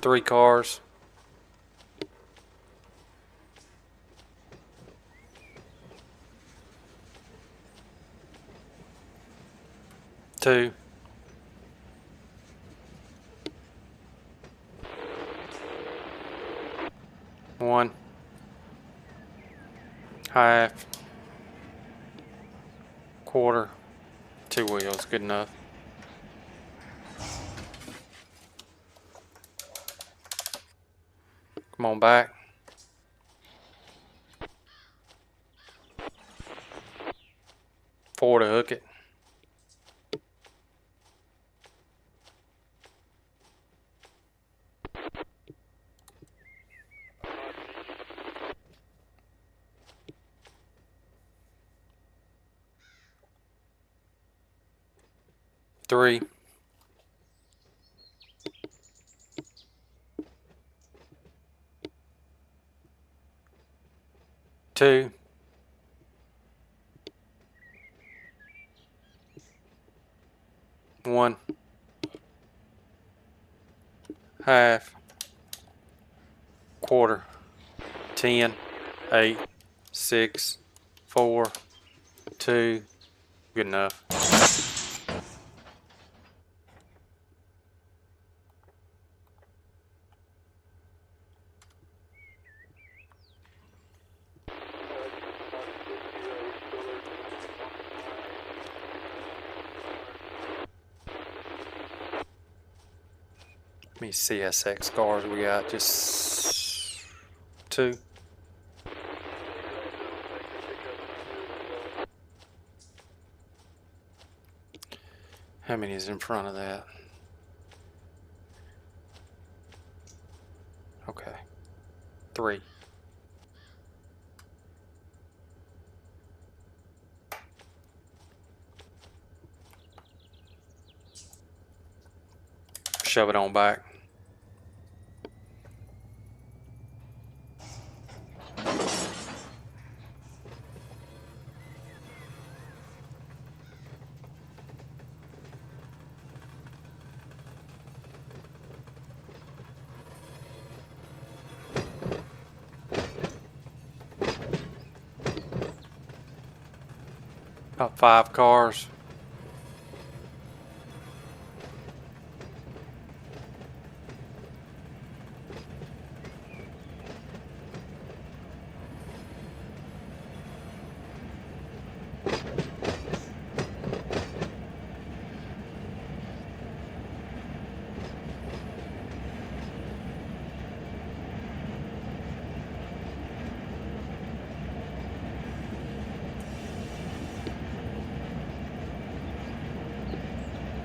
Three cars. 2, 1, half, quarter, 2 wheels, good enough. Come on back. 4 to hook it. 3, 2, 1, half, quarter, 10, 8, 6, 4, 2, good enough. How many CSX cars we got? Just 2. How many is in front of that? Okay. 3. Shove it on back. About 5 cars.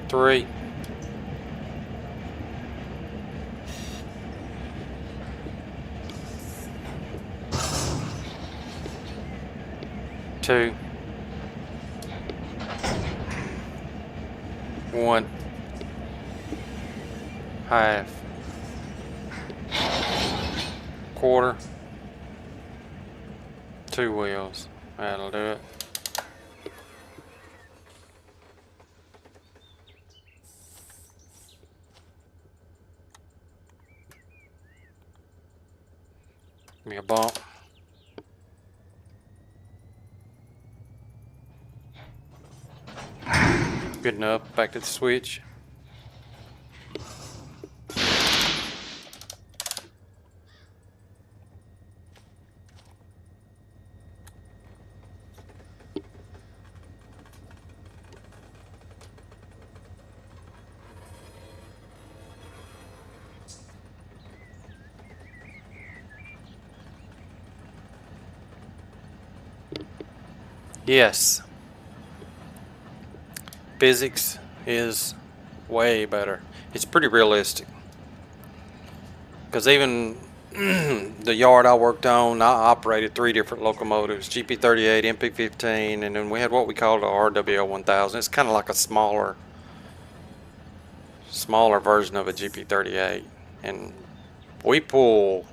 Three. 2, 1, half, quarter, 2 wheels. That'll do it. Give me a bump. Good enough. Back to the switch. Yes. Physics is way better. It's pretty realistic. Because even the yard I worked on, I operated 3 different locomotives, GP38, MP15, and then we had what we called a RWO 1000. It's kind of like a smaller version of a GP38. And we pull,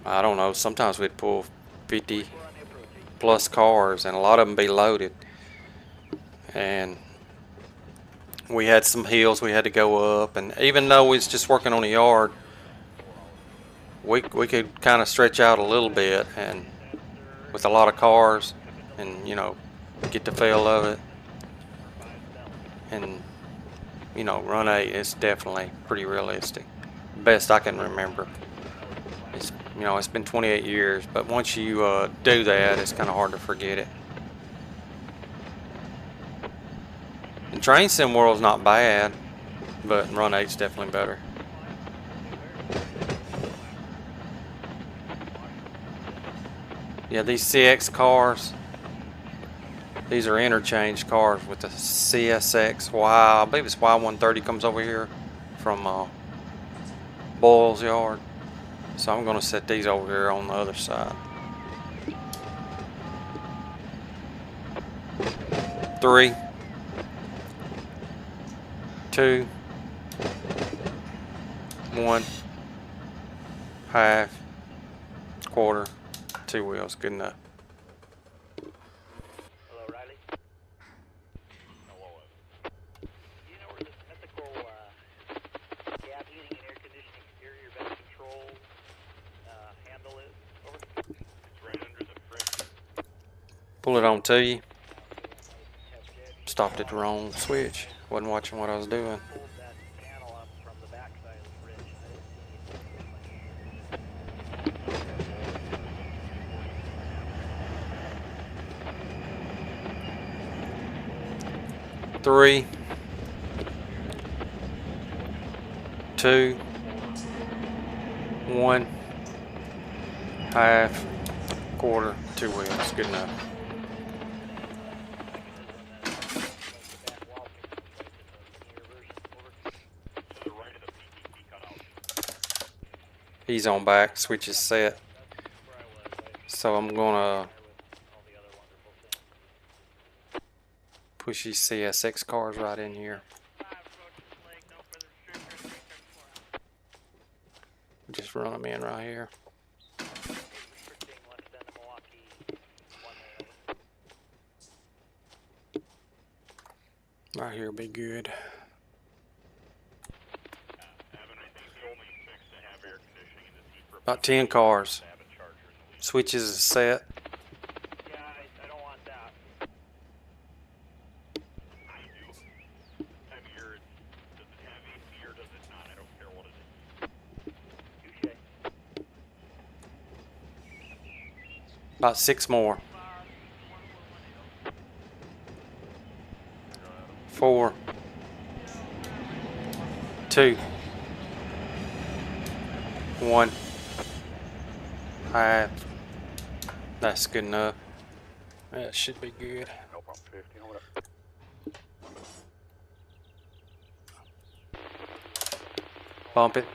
I don't know, sometimes we'd pull 50 plus cars, and a lot of them be loaded. And we had some hills we had to go up, and even though we was just working on a yard, we could kind of stretch out a little bit, and with a lot of cars, and you know, get the feel of it. and you know, run 8 is definitely pretty realistic. Best I can remember. It's, you know, it's been 28 years, but once you do that, it's kind of hard to forget it. And Train Sim World's not bad, but Run 8's definitely better. Yeah, these CX cars, these are interchange cars with the CSX. Wow, I believe it's Y130 comes over here from Boyle's yard. So I'm gonna set these over here on the other side. 3, 2, 1, half, quarter, 2 wheels, good enough. Hello, Riley. Hello. Do you know where this ethical gap heating and air conditioning exterior vent control handle is? Over. It's right under the fridge. Pull it on to you. Stopped at the wrong switch. Wasn't watching what I was doing. Pulled that panel up from the back side of the fridge. Three, 2, 1, half, quarter, 2 wheels, good enough. He's on back, switch is set. So I'm gonna push these CSX cars right in here. Just run them in right here. Right here will be good. About 10 cars. Switches is set. Yeah, I don't want that. I do. Time of year, does it have AC or does it not? I don't care what it is. Touche. About 6 more. 4, 2, 1, half. That's good enough. That should be good. No problem. 15 or whatever. Bump it.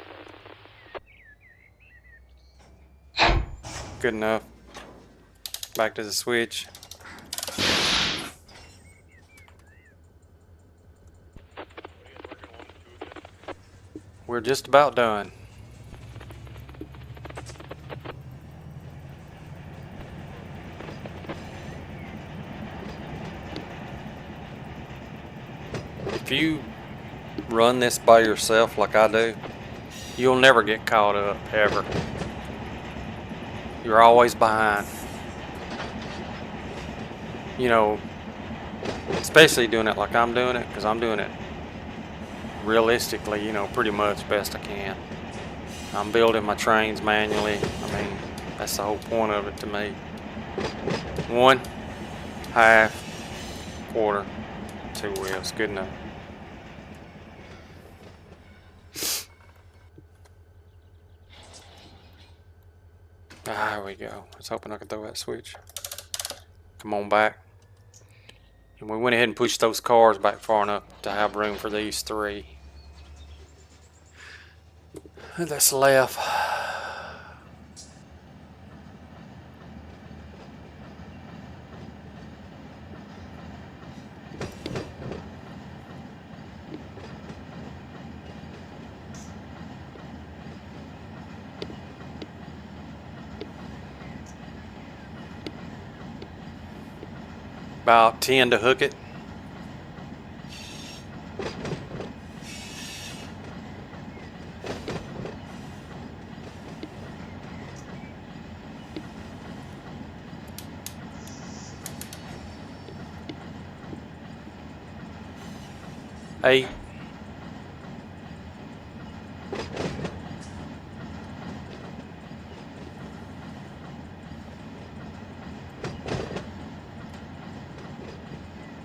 Good enough. Back to the switch. We're just about done. If you run this by yourself like I do, you'll never get caught up, ever. You're always behind. You know, especially doing it like I'm doing it, because I'm doing it realistically, you know, pretty much best I can. I'm building my trains manually. I mean, that's the whole point of it to me. 1, half, quarter, 2 wheels, good enough. There we go. I was hoping I could throw that switch. Come on back. And we went ahead and pushed those cars back far enough to have room for these 3. That's left. About 10 to hook it. 8.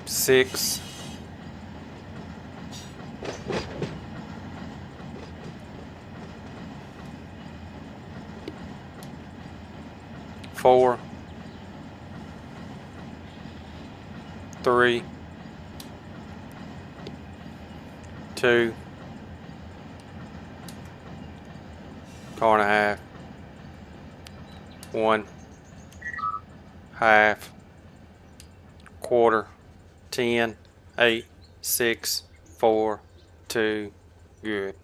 Six, 4, 3, 2, car and a half, 1, half, quarter, 10, 8, 6, 4, 2, good.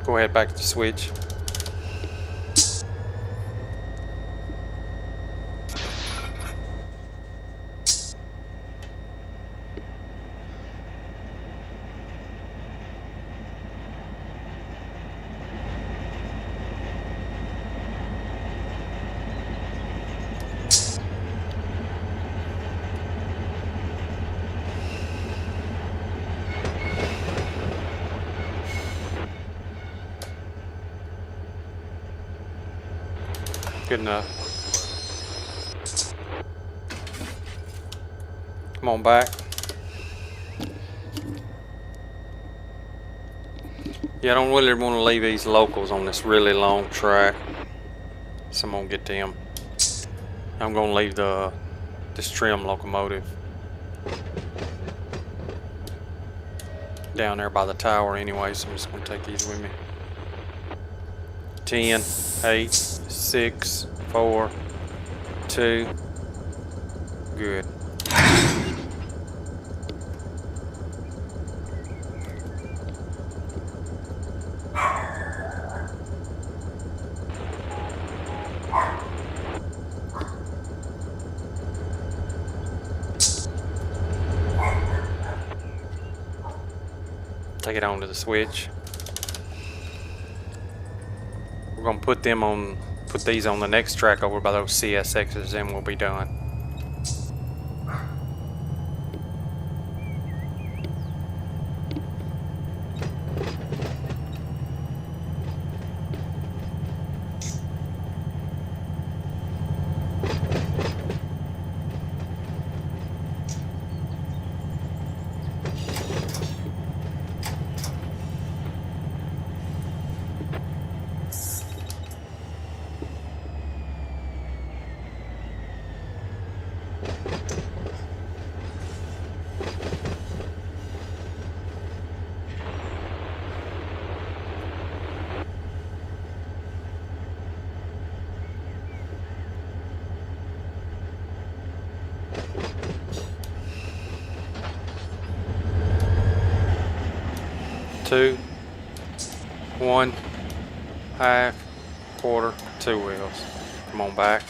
Go ahead back to the switch. Good enough. Come on back. Yeah, I don't really want to leave these locals on this really long track. So I'm gonna get them. I'm gonna leave this trim locomotive down there by the tower anyway, so I'm just gonna take these with me. 10, 8, 6, 4, 2, good. Take it onto the switch. We're gonna put these on the next track over by those CSXs, then we'll be done. Two, 1, half, quarter, 2 wheels. Come on back.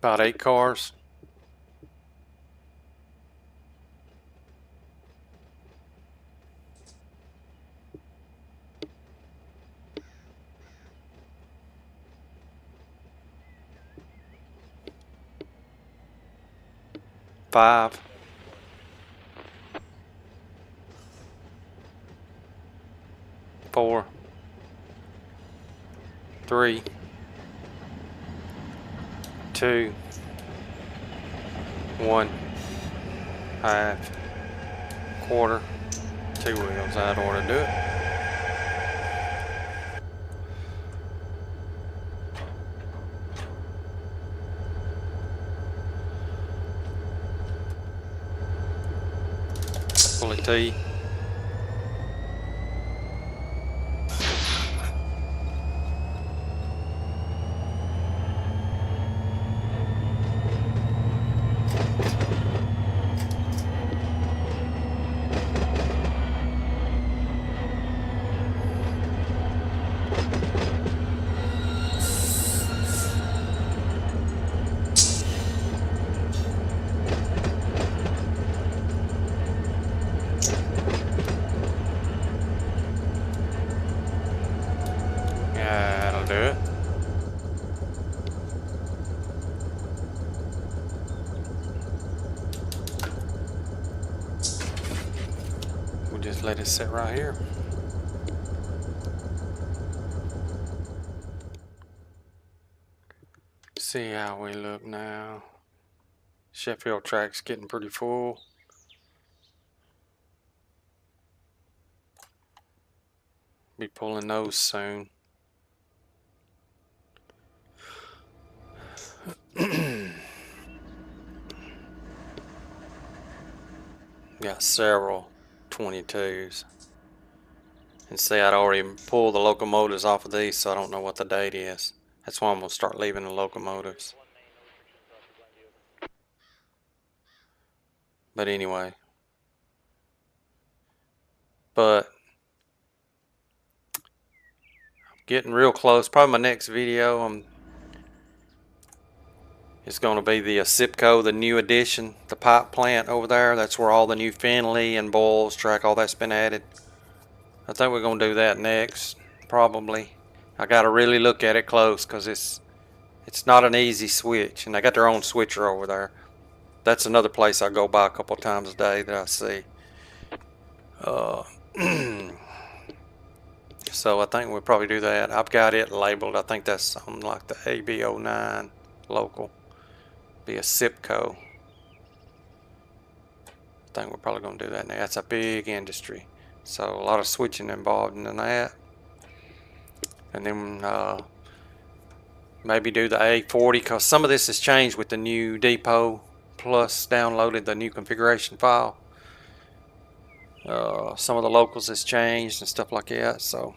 About 8 cars. Five. 4, 3, 2, 1, half, quarter, 2 wheels. That ought to do it. Pulley T. That'll do it. We'll just let it sit right here. See how we look now. Sheffield track's getting pretty full. Be pulling those soon. Got several 22s. And see, I'd already pulled the locomotives off of these, so I don't know what the date is. That's why I'm going to start leaving the locomotives. But anyway. But I'm getting real close. Probably my next video is going to be the SIPCO, the new addition, the pipe plant over there. That's where all the new Finley and Boyles track, all that's been added. I think we're going to do that next, probably. I got to really look at it close because it's not an easy switch, and they got their own switcher over there. That's another place I go by a couple times a day that I see. So I think we'll probably do that. I've got it labeled. I think that's something like the AB09 local. Be a SIPCO. I think we're probably going to do that now. That's a big industry. So a lot of switching involved in that. And then maybe do the A40 because some of this has changed with the new depot. Plus downloaded the new configuration file. Some of the locals has changed and stuff like that. So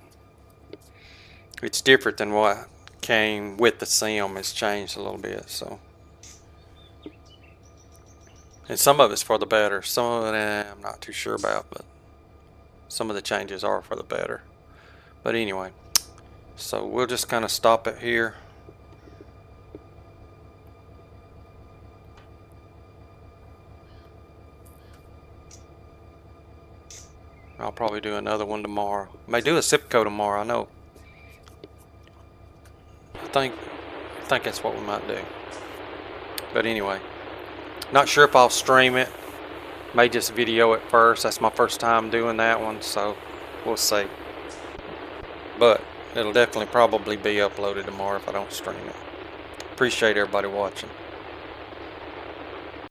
it's different than what came with the sim. It's changed a little bit. So. And some of it's for the better. Some of it I'm not too sure about, but some of the changes are for the better. But anyway, so we'll just kind of stop it here. I'll probably do another one tomorrow. May do a SIPCO tomorrow, I know. I think that's what we might do. But anyway, not sure if I'll stream it. May just video it first. That's my first time doing that one, so we'll see. But it'll definitely probably be uploaded tomorrow if I don't stream it. Appreciate everybody watching.